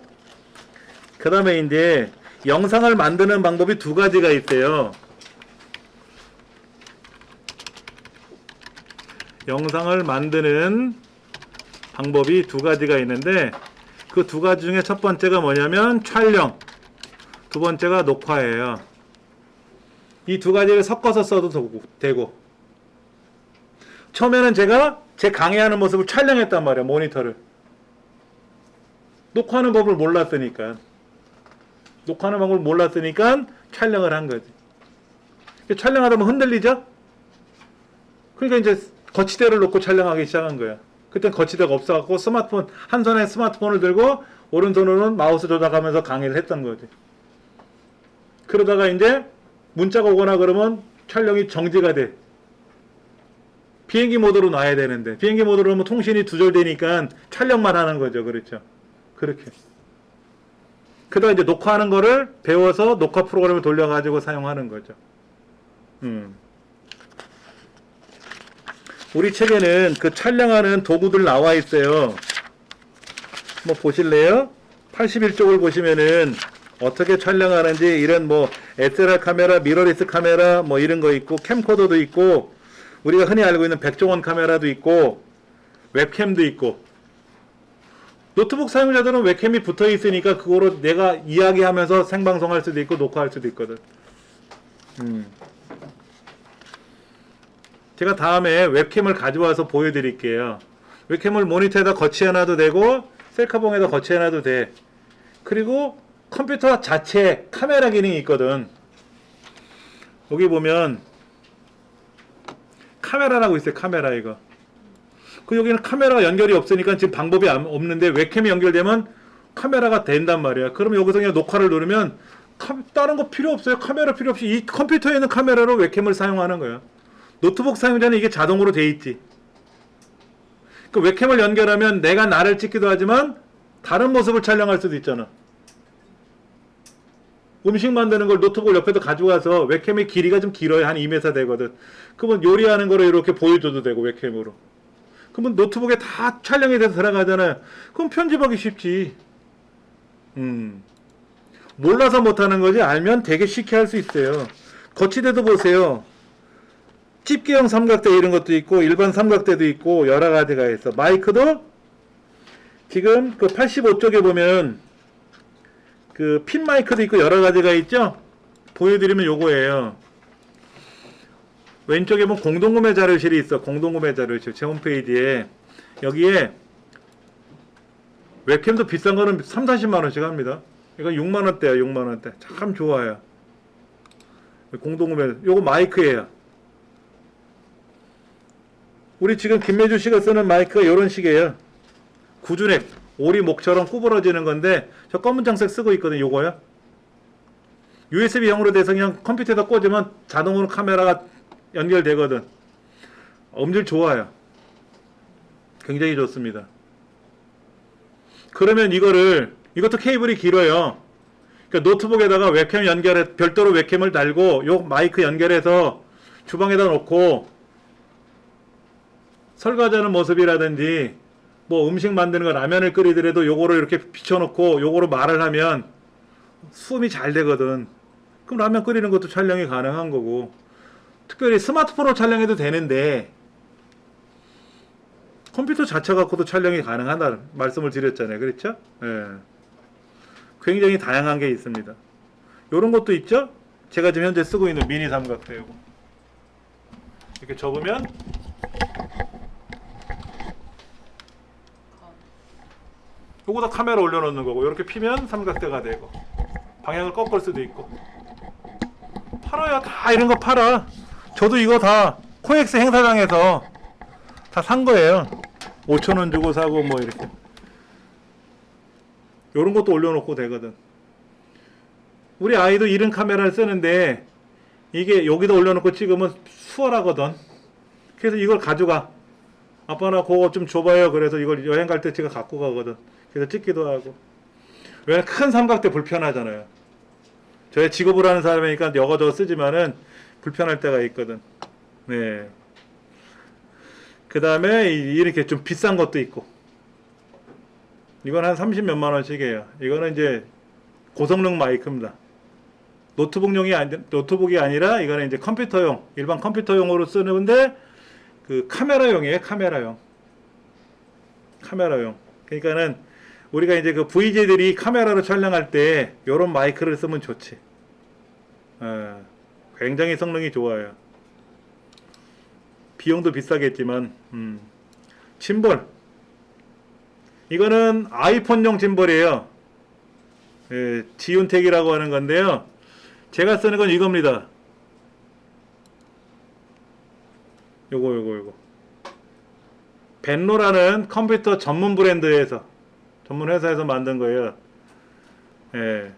그 다음에 이제 영상을 만드는 방법이 두 가지가 있어요. 영상을 만드는 방법이 두 가지가 있는데 그 두 가지 중에 첫 번째가 뭐냐면 촬영, 두 번째가 녹화예요. 이 두 가지를 섞어서 써도 되고 처음에는 제가 제 강의하는 모습을 촬영했단 말이에요. 모니터를. 녹화하는 법을 몰랐으니까 촬영을 한 거지. 촬영하다 보면 흔들리죠? 그러니까 이제 거치대를 놓고 촬영하기 시작한 거야. 그땐 거치대가 없어갖고 한 손에 스마트폰을 들고 오른손으로는 마우스 조작하면서 강의를 했던 거지. 그러다가 이제 문자가 오거나 그러면 촬영이 정지가 돼. 비행기 모드로 놔야 되는데 비행기 모드로 하면 통신이 두절되니까 촬영만 하는 거죠. 그렇죠. 그렇게. 그러다 이제 녹화하는 거를 배워서 녹화 프로그램을 돌려가지고 사용하는 거죠. 우리 책에는 그 촬영하는 도구들 나와 있어요. 뭐 보실래요? 81쪽을 보시면은 어떻게 촬영하는지 이런 뭐 SLR 카메라, 미러리스 카메라 뭐 이런 거 있고 캠코더도 있고 우리가 흔히 알고 있는 백종원 카메라도 있고 웹캠도 있고 노트북 사용자들은 웹캠이 붙어 있으니까 그거로 내가 이야기하면서 생방송할 수도 있고 녹화할 수도 있거든. 제가 다음에 웹캠을 가져와서 보여드릴게요. 웹캠을 모니터에다 거치해놔도 되고 셀카봉에다 거치해놔도 돼. 그리고 컴퓨터 자체에 카메라 기능이 있거든. 여기 보면 카메라라고 있어요. 카메라 이거. 그 여기는 카메라 연결이 없으니까 지금 방법이 없는데 웹캠이 연결되면 카메라가 된단 말이야. 그러면 여기서 그냥 녹화를 누르면 다른 거 필요 없어요. 카메라 필요 없이 이 컴퓨터에 있는 카메라로 웹캠을 사용하는 거야. 노트북 사용자는 이게 자동으로 돼 있지. 그 웹캠을 연결하면 내가 나를 찍기도 하지만 다른 모습을 촬영할 수도 있잖아. 음식 만드는 걸 노트북 옆에도 가져가서 웹캠의 길이가 좀 길어야 한 2m 되거든. 그러면 요리하는 거를 이렇게 보여줘도 되고 웹캠으로. 그러면 노트북에 다 촬영이 돼서 들어가잖아요. 그럼 편집하기 쉽지. 몰라서 못하는 거지 알면 되게 쉽게 할 수 있어요. 거치대도 보세요. 집게형 삼각대 이런 것도 있고 일반 삼각대도 있고 여러 가지가 있어. 마이크도 지금 그 85쪽에 보면 그 핀 마이크도 있고 여러 가지가 있죠. 보여드리면 요거예요. 왼쪽에 보면 공동구매 자료실이 있어. 공동구매 자료실 제 홈페이지에 여기에 웹캠도 비싼 거는 30-40만원씩 합니다. 이거 6만원대야. 6만원대 참 좋아요. 공동구매 요거 마이크예요. 우리 지금 김매주 씨가 쓰는 마이크가 이런 식이에요. 구준액 오리 목처럼 구부러지는 건데 저 검은 장색 쓰고 있거든요. 요거요. USB형으로 돼서 그냥 컴퓨터에다 꽂으면 자동으로 카메라가 연결되거든. 음질 좋아요. 굉장히 좋습니다. 그러면 이것도 케이블이 길어요. 그러니까 노트북에다가 웹캠 연결해 별도로 웹캠을 달고 요 마이크 연결해서 주방에다 놓고 설거지하는 모습이라든지 뭐 음식 만드는 거 라면을 끓이더라도 요거를 이렇게 비춰놓고 요거로 말을 하면 수음이 잘 되거든. 그럼 라면 끓이는 것도 촬영이 가능한 거고 특별히 스마트폰으로 촬영해도 되는데 컴퓨터 자체 갖고도 촬영이 가능하다는 말씀을 드렸잖아요. 그렇죠? 예. 굉장히 다양한 게 있습니다. 요런 것도 있죠? 제가 지금 현재 쓰고 있는 미니 삼각대 요거. 이렇게 접으면 요거다 카메라 올려놓는 거고 이렇게 피면 삼각대가 되고 방향을 꺾을 수도 있고 팔아요. 다 이런 거 팔아. 저도 이거 다 코엑스 행사장에서 다 산 거예요. 5,000원 주고 사고 뭐 이렇게 요런 것도 올려놓고 되거든. 우리 아이도 이런 카메라를 쓰는데 이게 여기다 올려놓고 찍으면 수월하거든. 그래서 이걸 가져가. 아빠 나 그거 좀 줘봐요. 그래서 이걸 여행 갈 때 제가 갖고 가거든. 그래서 찍기도 하고. 왜냐면 큰 삼각대 불편하잖아요. 저의 직업을 하는 사람이니까 여거저거 쓰지만은 불편할 때가 있거든. 네. 그 다음에 이렇게 좀 비싼 것도 있고. 이건 한 30 몇만 원씩이에요. 이거는 이제 고성능 마이크입니다. 노트북이 아니라 이거는 이제 컴퓨터용, 일반 컴퓨터용으로 쓰는데 그 카메라용이에요. 카메라용. 그러니까는 우리가 이제 그 VJ들이 카메라로 촬영할 때 요런 마이크를 쓰면 좋지. 굉장히 성능이 좋아요. 비용도 비싸겠지만 짐볼 이거는 아이폰용 짐볼이에요. 예, 지윤택이라고 하는 건데요. 제가 쓰는 건 이겁니다. 요거 벤로라는 컴퓨터 전문 브랜드에서 전문 회사에서 만든 거예요. 예,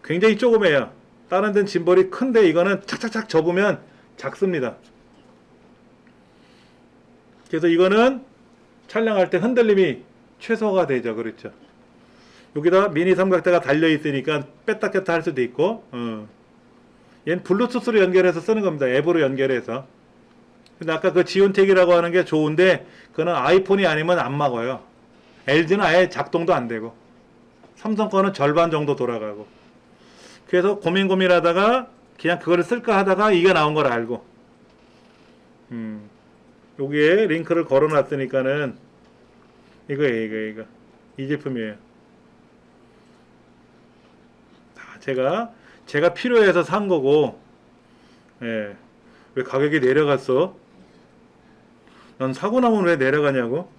굉장히 조그매요. 다른 데는 짐볼이 큰데 이거는 착착착 접으면 작습니다. 그래서 이거는 촬영할 때 흔들림이 최소화가 되죠. 그렇죠. 여기다 미니 삼각대가 달려 있으니까 뺐다 꼈다 할 수도 있고 얘는 블루투스로 연결해서 쓰는 겁니다. 앱으로 연결해서. 근데 아까 그 지온텍이라고 하는 게 좋은데 그거는 아이폰이 아니면 안 막아요. LG는 아예 작동도 안 되고 삼성 거는 절반 정도 돌아가고. 그래서 고민하다가 그냥 그거를 쓸까 하다가 이게 나온 걸 알고. 여기에 링크를 걸어 놨으니까는 이거예요, 이거. 이 제품이에요. 제가 필요해서 산 거고. 예. 왜 가격이 내려갔어? 난 사고 나면 왜 내려가냐고?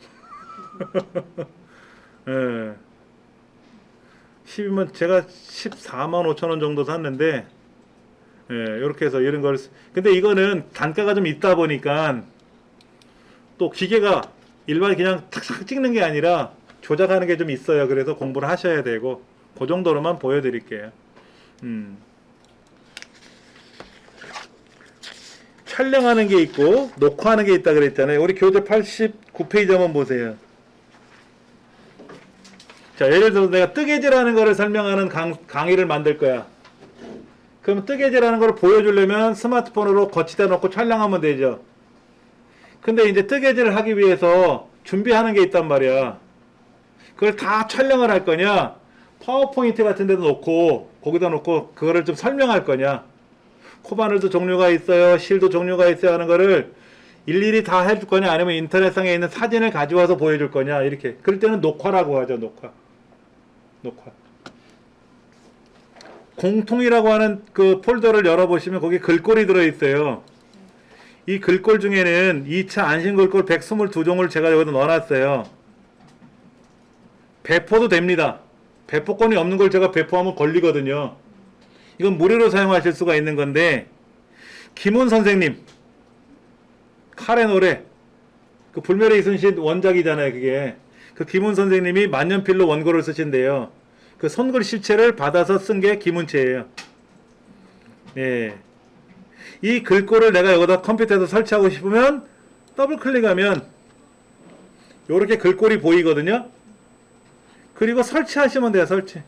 예. 12만, 제가 14만 5천 원 정도 샀는데, 예, 요렇게 해서 이런 걸, 근데 이거는 단가가 좀 있다 보니까, 또 기계가 일반 그냥 탁탁 찍는 게 아니라 조작하는 게 좀 있어요. 그래서 공부를 하셔야 되고, 그 정도로만 보여드릴게요. 촬영하는 게 있고, 녹화하는 게 있다 그랬잖아요. 우리 교재 89페이지 한번 보세요. 자, 예를 들어서 내가 뜨개질하는 거를 설명하는 강의를 만들 거야. 그럼 뜨개질하는 걸 보여주려면 스마트폰으로 거치다 놓고 촬영하면 되죠. 근데 이제 뜨개질을 하기 위해서 준비하는 게 있단 말이야. 그걸 다 촬영을 할 거냐, 파워포인트 같은 데도 놓고 거기다 놓고 그거를 좀 설명할 거냐, 코바늘도 종류가 있어요, 실도 종류가 있어요 하는 거를 일일이 다 해줄 거냐, 아니면 인터넷상에 있는 사진을 가져와서 보여줄 거냐, 이렇게. 그럴 때는 녹화라고 하죠. 녹화. 공통이라고 하는 그 폴더를 열어보시면 거기 글꼴이 들어있어요. 이 글꼴 중에는 2차 안심글꼴 122종을 제가 여기다 넣어놨어요. 배포도 됩니다. 배포권이 없는 걸 제가 배포하면 걸리거든요. 이건 무료로 사용하실 수가 있는 건데, 김훈 선생님 칼의 노래, 그 불멸의 이순신 원작이잖아요. 그게 그 김훈 선생님이 만년필로 원고를 쓰신대요. 그 손글 실체를 받아서 쓴 게 김훈체예요. 예. 이 글꼴을 내가 여기다 컴퓨터에서 설치하고 싶으면 더블 클릭하면 요렇게 글꼴이 보이거든요. 그리고 설치하시면 돼요. 설치.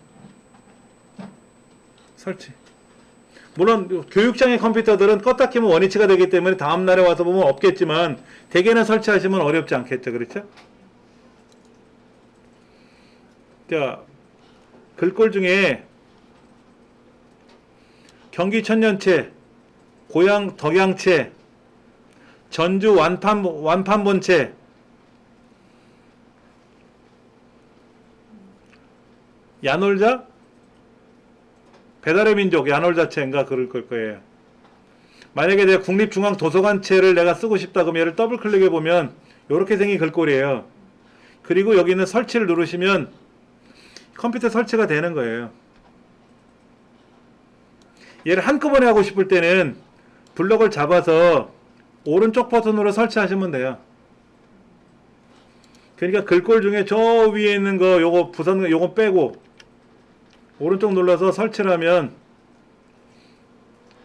물론 교육장의 컴퓨터들은 껐다 켜면 원위치가 되기 때문에 다음날에 와서 보면 없겠지만, 대개는 설치하시면 어렵지 않겠죠. 그렇죠? 자, 글꼴 중에 경기 천년체, 고향 덕양체, 전주 완판본체, 야놀자? 배달의 민족 야놀자체인가 그럴 거예요. 만약에 내가 국립중앙도서관체를 내가 쓰고 싶다 그러면 얘를 더블 클릭해 보면 이렇게 생긴 글꼴이에요. 그리고 여기 있는 설치를 누르시면 컴퓨터 설치가 되는 거예요. 얘를 한꺼번에 하고 싶을 때는 블럭을 잡아서 오른쪽 버튼으로 설치하시면 돼요. 그러니까 글꼴 중에 저 위에 있는 거 요거 부산 요거 빼고 오른쪽 눌러서 설치를 하면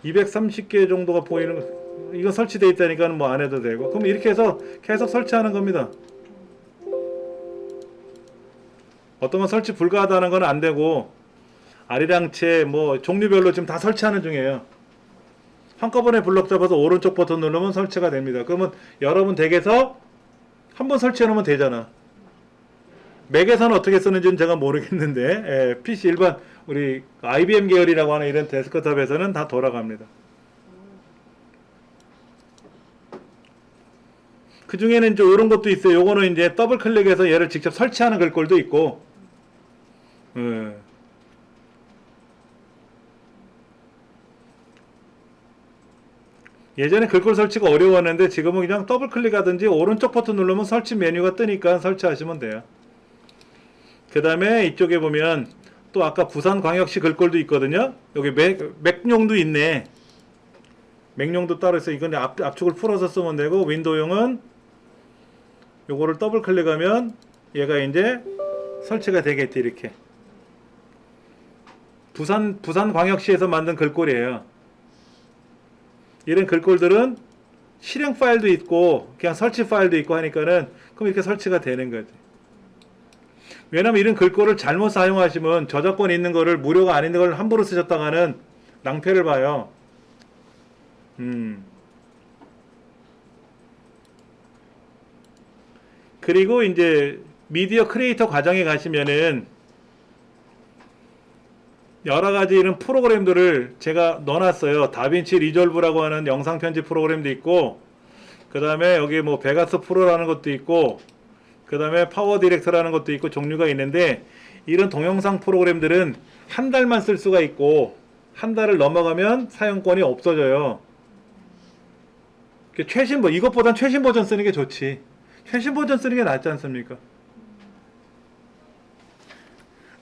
230개 정도가 보이는 거, 이거 설치되어 있다니까 뭐 안 해도 되고, 그럼 이렇게 해서 계속 설치하는 겁니다. 어떤 건 설치 불가하다는 건 안 되고, 아리랑체 뭐 종류별로 지금 다 설치하는 중이에요. 한꺼번에 블럭 잡아서 오른쪽 버튼 누르면 설치가 됩니다. 그러면 여러분 댁에서 한번 설치해 놓으면 되잖아. 맥에서는 어떻게 쓰는지는 제가 모르겠는데, PC 일반 우리 IBM 계열이라고 하는 이런 데스크톱에서는 다 돌아갑니다. 그 중에는 이제 이런 것도 있어요. 요거는 이제 더블 클릭해서 얘를 직접 설치하는 글꼴도 있고, 예전에 글꼴 설치가 어려웠는데 지금은 그냥 더블 클릭하든지 오른쪽 버튼 누르면 설치 메뉴가 뜨니까 설치하시면 돼요. 그 다음에 이쪽에 보면 또 아까 부산광역시 글꼴도 있거든요. 여기 맥용도 있네. 맥용도 따로 있어. 이건 압축을 풀어서 쓰면 되고, 윈도우용은 요거를 더블 클릭하면 얘가 이제 설치가 되겠지. 이렇게 부산광역시에서 만든 글꼴이에요. 이런 글꼴들은 실행 파일도 있고 그냥 설치 파일도 있고 하니까는 그럼 이렇게 설치가 되는 거지. 왜냐면 이런 글꼴을 잘못 사용하시면 저작권 있는 거를 무료가 아닌 걸 함부로 쓰셨다가는 낭패를 봐요. 그리고 이제 미디어 크리에이터 과정에 가시면은 여러 가지 이런 프로그램들을 제가 넣어놨어요. 다빈치 리졸브라고 하는 영상 편집 프로그램도 있고, 그 다음에 여기 뭐 베가스 프로라는 것도 있고, 그 다음에 파워 디렉터라는 것도 있고 종류가 있는데, 이런 동영상 프로그램들은 한 달만 쓸 수가 있고, 한 달을 넘어가면 사용권이 없어져요. 최신 이것보단 최신 버전 쓰는 게 좋지. 최신 버전 쓰는 게 낫지 않습니까?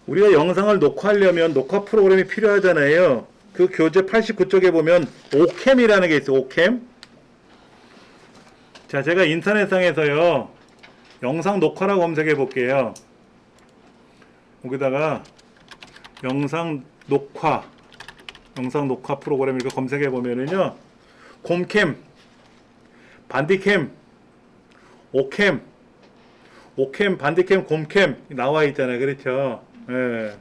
우리가 영상을 녹화하려면 녹화 프로그램이 필요하잖아요. 그 교재 89쪽에 보면 오캠이라는 게 있어요. 오캠. 자, 제가 인터넷상에서요, 영상 녹화라고 검색해 볼게요. 여기다가 영상 녹화 프로그램 이렇게 검색해 보면은요, 곰캠, 반디캠, 오캠, 반디캠, 곰캠 나와 있잖아요. 그렇죠? 예.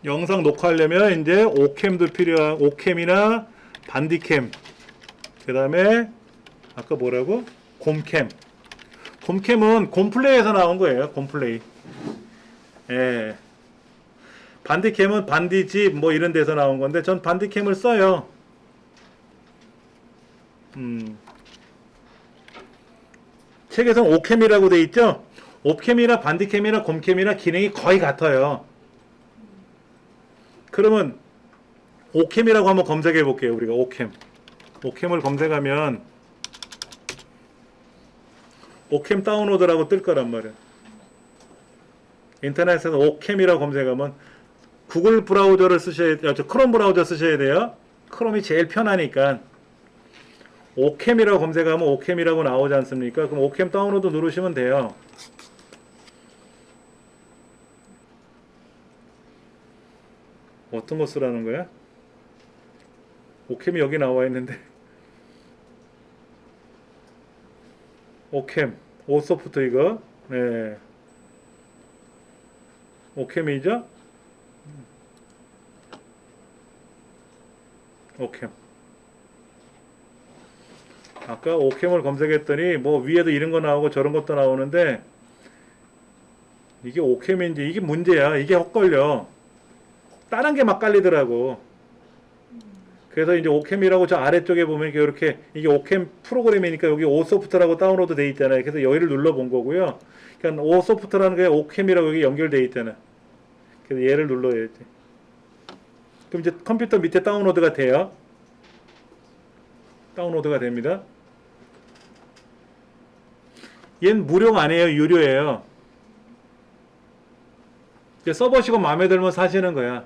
영상 녹화하려면 이제 오캠도 필요하고, 오캠이나 반디캠, 그 다음에 아까 뭐라고? 곰캠. 곰캠은 곰플레이에서 나온 거예요. 곰플레이. 예. 반디캠은 반디집 뭐 이런 데서 나온 건데, 전 반디캠을 써요. 책에서 오캠이라고 돼 있죠? 오캠이나 반디캠이나 곰캠이나 기능이 거의 같아요. 그러면 오캠이라고 한번 검색해 볼게요. 우리가 오캠을 검색하면 오캠 다운로드라고 뜰 거란 말이에요. 인터넷에서 오캠이라고 검색하면 구글 브라우저를 쓰셔야 돼요. 크롬 브라우저 쓰셔야 돼요. 크롬이 제일 편하니까. 오캠이라고 검색하면 오캠이라고 나오지 않습니까? 그럼 오캠 다운로드 누르시면 돼요. 어떤 거 쓰라는 거야? 오캠이 여기 나와 있는데. 오캠, 오소프트 이거. 네. 오캠이죠? 오캠. 아까 오캠을 검색했더니 뭐 위에도 이런 거 나오고 저런 것도 나오는데, 이게 오캠인지 이게 문제야. 이게 헛걸려. 다른 게 막 깔리더라고. 그래서 이제 오캠이라고 저 아래쪽에 보면 이렇게 이게 오캠 프로그램이니까 여기 오소프트라고 다운로드 돼 있잖아요. 그래서 여기를 눌러 본 거고요. 그러니까 오소프트라는 게 오캠이라고 여기 연결돼 있잖아. 그래서 얘를 눌러야지. 그럼 이제 컴퓨터 밑에 다운로드가 돼요. 다운로드가 됩니다. 얘는 무료가 아니에요. 유료예요. 써보시고 마음에 들면 사시는 거야.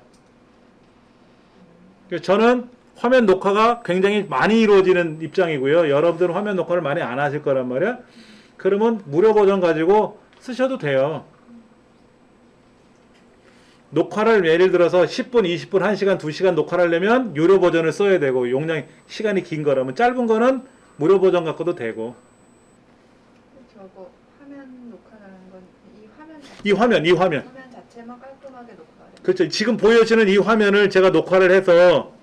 저는 화면 녹화가 굉장히 많이 이루어지는 입장이고요. 여러분들은 화면 녹화를 많이 안 하실 거란 말이야. 그러면 무료 버전 가지고 쓰셔도 돼요. 녹화를 예를 들어서 10분, 20분, 1시간, 2시간 녹화를 하려면 유료 버전을 써야 되고, 용량이 시간이 긴 거라면 짧은 거는 무료 버전 갖고도 되고. 저거 화면 녹화라는 건 이 화면 자체만 깔끔하게 녹화가 돼요. 그렇죠. 지금 보여지는 이 화면을 제가 녹화를 해서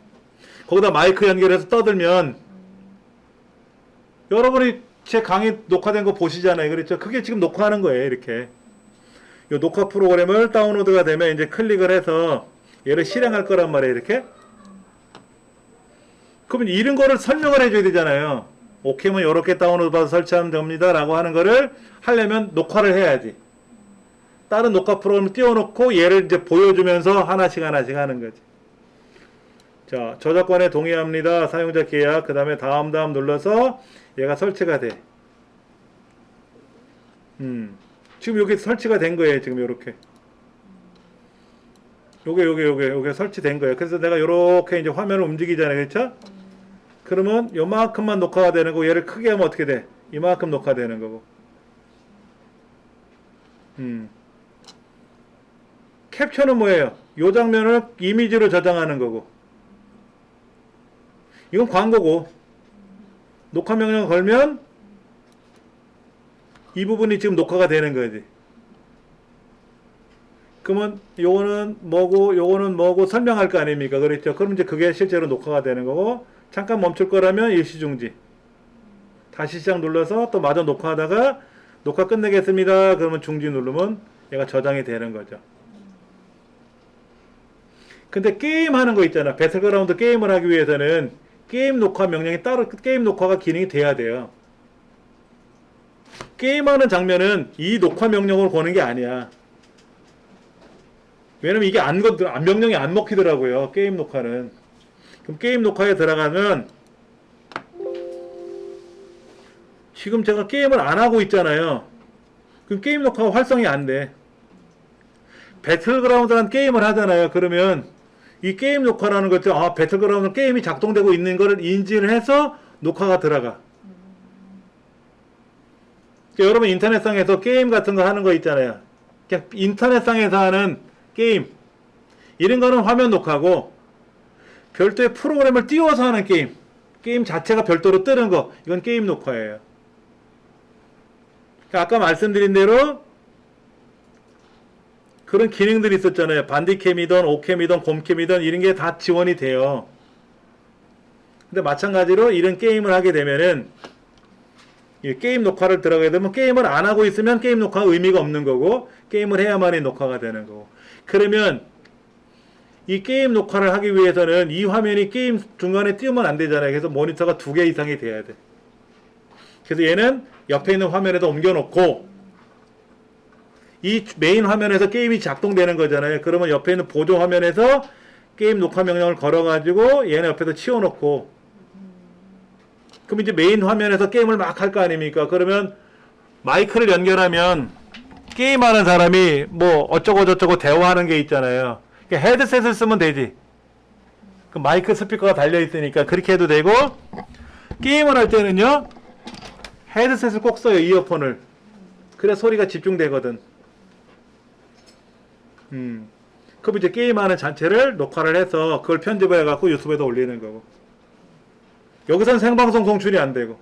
거기다 마이크 연결해서 떠들면 여러분이 제 강의 녹화된 거 보시잖아요. 그렇죠. 그게 지금 녹화하는 거예요. 이렇게 이 녹화 프로그램을 다운로드가 되면 이제 클릭을 해서 얘를 실행할 거란 말이에요. 이렇게. 그러면 이런 거를 설명을 해줘야 되잖아요. 오캠은 이렇게 다운로드 받아서 설치하면 됩니다 라고 하는 거를 하려면 녹화를 해야지. 다른 녹화 프로그램을 띄워놓고 얘를 이제 보여주면서 하나씩 하는 거지. 자, 저작권에 동의합니다. 사용자 계약. 그 다음에 다음 눌러서 얘가 설치가 돼. 지금 여기 설치가 된 거예요. 지금 요렇게. 요게 설치된 거예요. 그래서 내가 요렇게 이제 화면을 움직이잖아요. 그렇죠? 그러면 요만큼만 녹화가 되는 거고, 얘를 크게 하면 어떻게 돼? 이만큼 녹화되는 거고. 캡처는 뭐예요? 요 장면을 이미지로 저장하는 거고. 이건 광고고. 녹화 명령 걸면 이 부분이 지금 녹화가 되는 거지. 그러면 요거는 뭐고 요거는 뭐고 설명할 거 아닙니까? 그렇죠? 그럼 이제 그게 실제로 녹화가 되는 거고, 잠깐 멈출 거라면 일시중지. 다시 시작 눌러서 또 마저 녹화하다가 녹화 끝내겠습니다. 그러면 중지 누르면 얘가 저장이 되는 거죠. 근데 게임 하는 거 있잖아. 배틀그라운드 게임을 하기 위해서는 게임 녹화 명령이 따로 게임 녹화가 기능이 돼야 돼요. 게임하는 장면은 이 녹화 명령으로 거는 게 아니야. 왜냐면 이게 명령이 안 먹히더라고요. 게임 녹화는. 그럼 게임 녹화에 들어가면 지금 제가 게임을 안 하고 있잖아요. 그럼 게임 녹화가 활성이 안 돼. 배틀그라운드라는 게임을 하잖아요. 그러면 이 게임 녹화라는 것도 배틀그라운드 게임이 작동되고 있는 거를 인지를 해서 녹화가 들어가. 그러니까 여러분 인터넷상에서 게임 같은 거 하는 거 있잖아요. 그냥 인터넷상에서 하는 게임 이런 거는 화면 녹화고 별도의 프로그램을 띄워서 하는 게임 자체가 별도로 뜨는 거 이건 게임 녹화예요. 그러니까 아까 말씀드린 대로 그런 기능들이 있었잖아요. 반디캠이든 오캠이든 곰캠이든 이런 게 다 지원이 돼요. 근데 마찬가지로 이런 게임을 하게 되면은 이 게임 녹화를 들어가게 되면 게임을 안 하고 있으면 게임 녹화가 의미가 없는 거고 게임을 해야만이 녹화가 되는 거고. 그러면 이 게임 녹화를 하기 위해서는 이 화면이 게임 중간에 띄우면 안 되잖아요. 그래서 모니터가 2개 이상이 돼야 돼. 그래서 얘는 옆에 있는 화면에다 옮겨놓고 이 메인 화면에서 게임이 작동되는 거잖아요. 그러면 옆에 있는 보조 화면에서 게임 녹화 명령을 걸어가지고 얘는 옆에서 치워놓고 그럼 이제 메인 화면에서 게임을 막 할 거 아닙니까? 그러면 마이크를 연결하면 게임하는 사람이 뭐 어쩌고 저쩌고 대화하는 게 있잖아요. 그러니까 헤드셋을 쓰면 되지. 그 마이크 스피커가 달려있으니까 그렇게 해도 되고 게임을 할 때는요 헤드셋을 꼭 써요. 이어폰을. 그래야 소리가 집중되거든. 그럼 이제 게임하는 자체를 녹화를 해서 그걸 편집을 해갖고 유튜브에다 올리는 거고. 여기선 생방송 송출이 안 되고.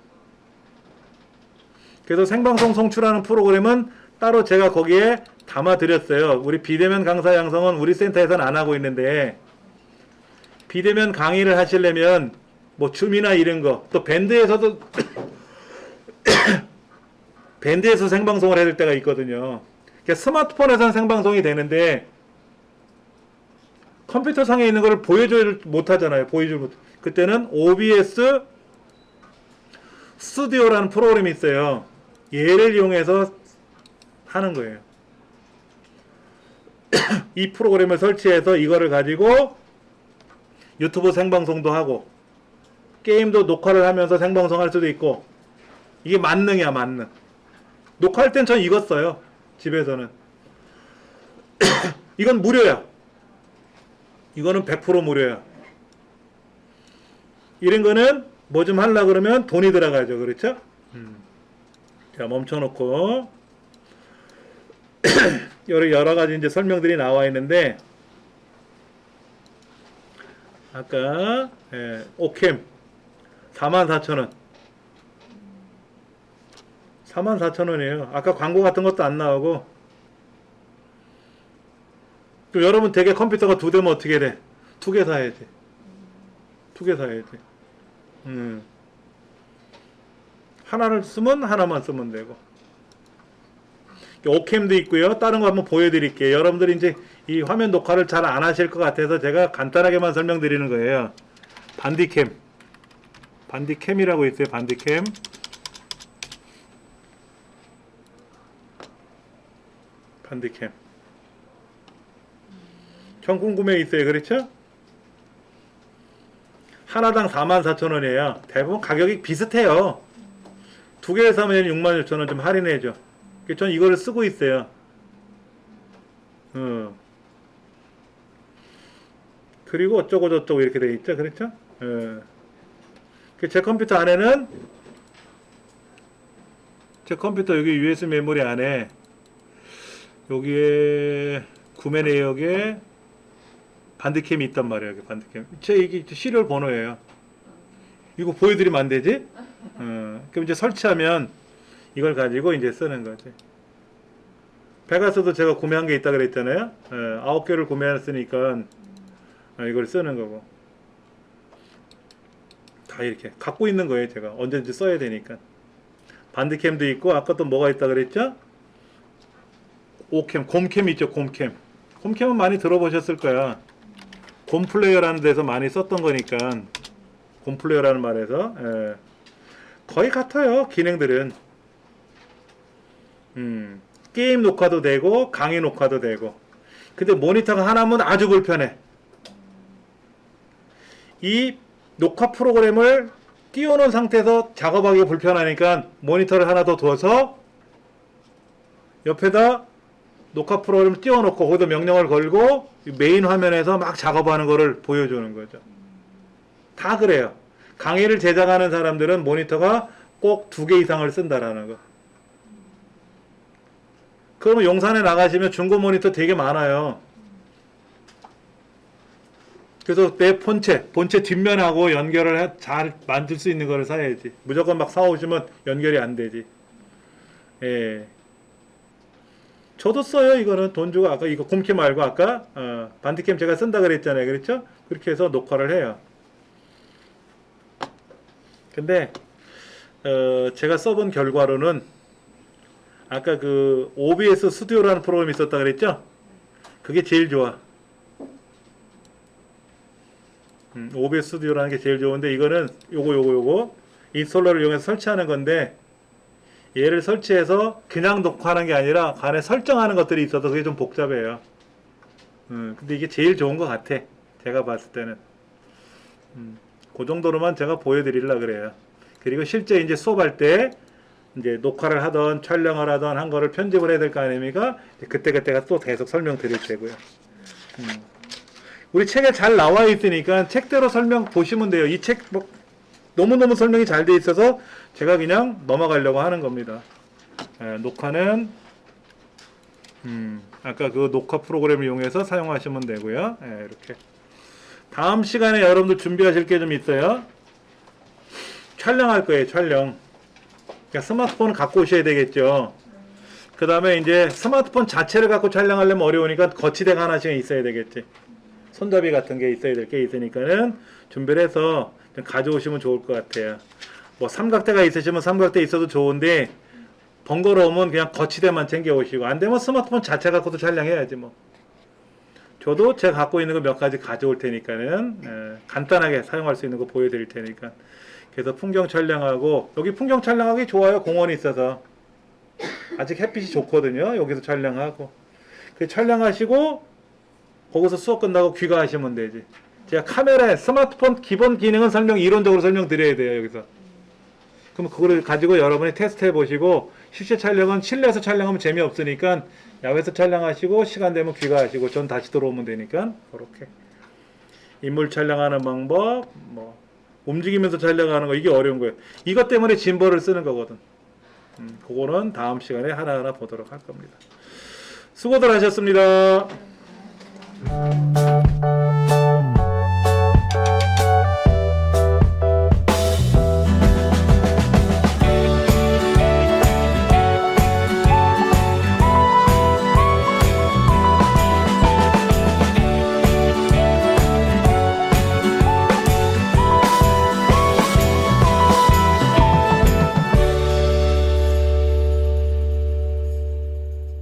그래서 생방송 송출하는 프로그램은 따로 제가 거기에 담아 드렸어요. 우리 비대면 강사 양성은 우리 센터에서는 안 하고 있는데 비대면 강의를 하시려면 뭐 줌이나 이런 거 또 밴드에서도 밴드에서 생방송을 해야 될 때가 있거든요. 그러니까 스마트폰에서는 생방송이 되는데 컴퓨터 상에 있는 걸 보여주지 못하잖아요. 그때는 OBS 스튜디오라는 프로그램이 있어요. 얘를 이용해서 하는 거예요. 이 프로그램을 설치해서 이거를 가지고 유튜브 생방송도 하고 게임도 녹화를 하면서 생방송 할 수도 있고 이게 만능이야 만능. 녹화할 땐 전 이거 써요. 집에서는. 이건 무료야. 이거는 100% 무료야. 이런 거는 뭐 좀 하려고 그러면 돈이 들어가죠. 그렇죠? 자, 멈춰놓고 여러 가지 이제 설명들이 나와 있는데 아까 오캠 44,000원 44,000원이에요. 아까 광고 같은 것도 안 나오고. 그럼 여러분 댁에 컴퓨터가 2대면 어떻게 돼? 2개 사야지. 2개 사야지. 하나를 쓰면 하나만 쓰면 되고. 오캠도 있고요. 다른 거 한번 보여드릴게요. 여러분들이 이제 이 화면 녹화를 잘 안 하실 것 같아서 제가 간단하게만 설명드리는 거예요. 반디캠. 반디캠이라고 있어요. 반디캠. 반디캠. 현금 구매 있어요. 그렇죠? 하나당 44,000원이에요. 대부분 가격이 비슷해요. 2개 사면 66,000원 좀 할인해줘. 전 이거를 쓰고 있어요. 그리고 어쩌고 저쩌고 이렇게 돼 있죠. 그렇죠? 제 컴퓨터 안에는 제 컴퓨터 여기 USB 메모리 안에 여기에 구매 내역에 반디캠이 있단 말이에요. 여기 반디캠. 이게 시리얼 번호예요. 이거 보여드리면 안 되지? 그럼 이제 설치하면 이걸 가지고 이제 쓰는 거지. 베가스도 제가 구매한 게 있다 그랬잖아요. 9개를 구매했으니까 이걸 쓰는 거고. 다 이렇게 갖고 있는 거예요. 제가 언제든지 써야 되니까. 반디캠도 있고 아까 또 뭐가 있다 그랬죠? 오캠, 곰캠 있죠. 곰캠. 곰캠은 많이 들어보셨을 거야. 곰플레이어라는 데서 많이 썼던 거니까 곰플레이어라는 말에서 예. 거의 같아요. 기능들은 게임 녹화도 되고 강의 녹화도 되고. 근데 모니터가 하나면 아주 불편해. 이 녹화 프로그램을 띄워놓은 상태에서 작업하기가 불편하니까 모니터를 하나 더 둬서 옆에다 녹화 프로그램을 띄워놓고 거기다 명령을 걸고 메인 화면에서 막 작업하는 거를 보여주는 거죠. 다 그래요. 강의를 제작하는 사람들은 모니터가 꼭 2개 이상을 쓴다라는 거. 그러면 용산에 나가시면 중고 모니터 되게 많아요. 그래서 내 본체 뒷면하고 연결을 잘 만들 수 있는 거를 사야지. 무조건 막 사오시면 연결이 안 되지. 예. 저도 써요. 이거는 돈 주고 아까 이거 곰캠 말고 아까 반디캠 제가 쓴다 그랬잖아요. 그렇죠? 그렇게 해서 녹화를 해요. 근데 제가 써본 결과로는 아까 그 OBS 스튜디오라는 프로그램이 있었다 그랬죠? 그게 제일 좋아. OBS 스튜디오라는 게 제일 좋은데 이거는 요거 인스톨러를 이용해서 설치하는 건데 얘를 설치해서 그냥 녹화하는 게 아니라 간에 설정하는 것들이 있어서 그게 좀 복잡해요. 근데 이게 제일 좋은 것 같아. 제가 봤을 때는. 그 정도로만 제가 보여드리려고 그래요. 그리고 실제 이제 수업할 때 이제 녹화를 하던 촬영을 하던 한 거를 편집을 해야 될 거 아닙니까? 그때가 또 계속 설명드릴 테고요. 우리 책에 잘 나와 있으니까 책대로 설명 보시면 돼요. 이 책 뭐 너무너무 설명이 잘 돼 있어서 제가 그냥 넘어가려고 하는 겁니다. 녹화는 아까 그 녹화 프로그램을 이용해서 사용하시면 되고요. 이렇게 다음 시간에 여러분들 준비하실 게 좀 있어요. 촬영할 거예요. 촬영. 그러니까 스마트폰을 갖고 오셔야 되겠죠. 그 다음에 이제 스마트폰 자체를 갖고 촬영하려면 어려우니까 거치대가 하나씩 있어야 되겠지. 손잡이 같은 게 있어야 될 게 있으니까는 준비를 해서 좀 가져오시면 좋을 것 같아요. 뭐 삼각대가 있으시면 삼각대 있어도 좋은데 번거로우면 그냥 거치대만 챙겨 오시고 안 되면 스마트폰 자체 갖고도 촬영해야지 뭐. 저도 제가 갖고 있는 거 몇 가지 가져올 테니까는 간단하게 사용할 수 있는 거 보여드릴 테니까. 그래서 풍경 촬영하고 여기 풍경 촬영하기 좋아요. 공원이 있어서 아직 햇빛이 좋거든요. 여기서 촬영하고 그 촬영하시고 거기서 수업 끝나고 귀가하시면 되지. 제가 카메라에 스마트폰 기본 기능은 이론적으로 설명드려야 돼요. 여기서. 그럼 그거를 가지고 여러분이 테스트 해보시고 실제 촬영은 실내에서 촬영하면 재미없으니까 야외에서 촬영하시고 시간 되면 귀가하시고 전 다시 들어오면 되니까 그렇게 인물 촬영하는 방법 뭐 움직이면서 촬영하는 거 이게 어려운 거예요. 이것 때문에 짐벌을 쓰는 거거든. 그거는 다음 시간에 하나하나 보도록 할 겁니다. 수고들 하셨습니다.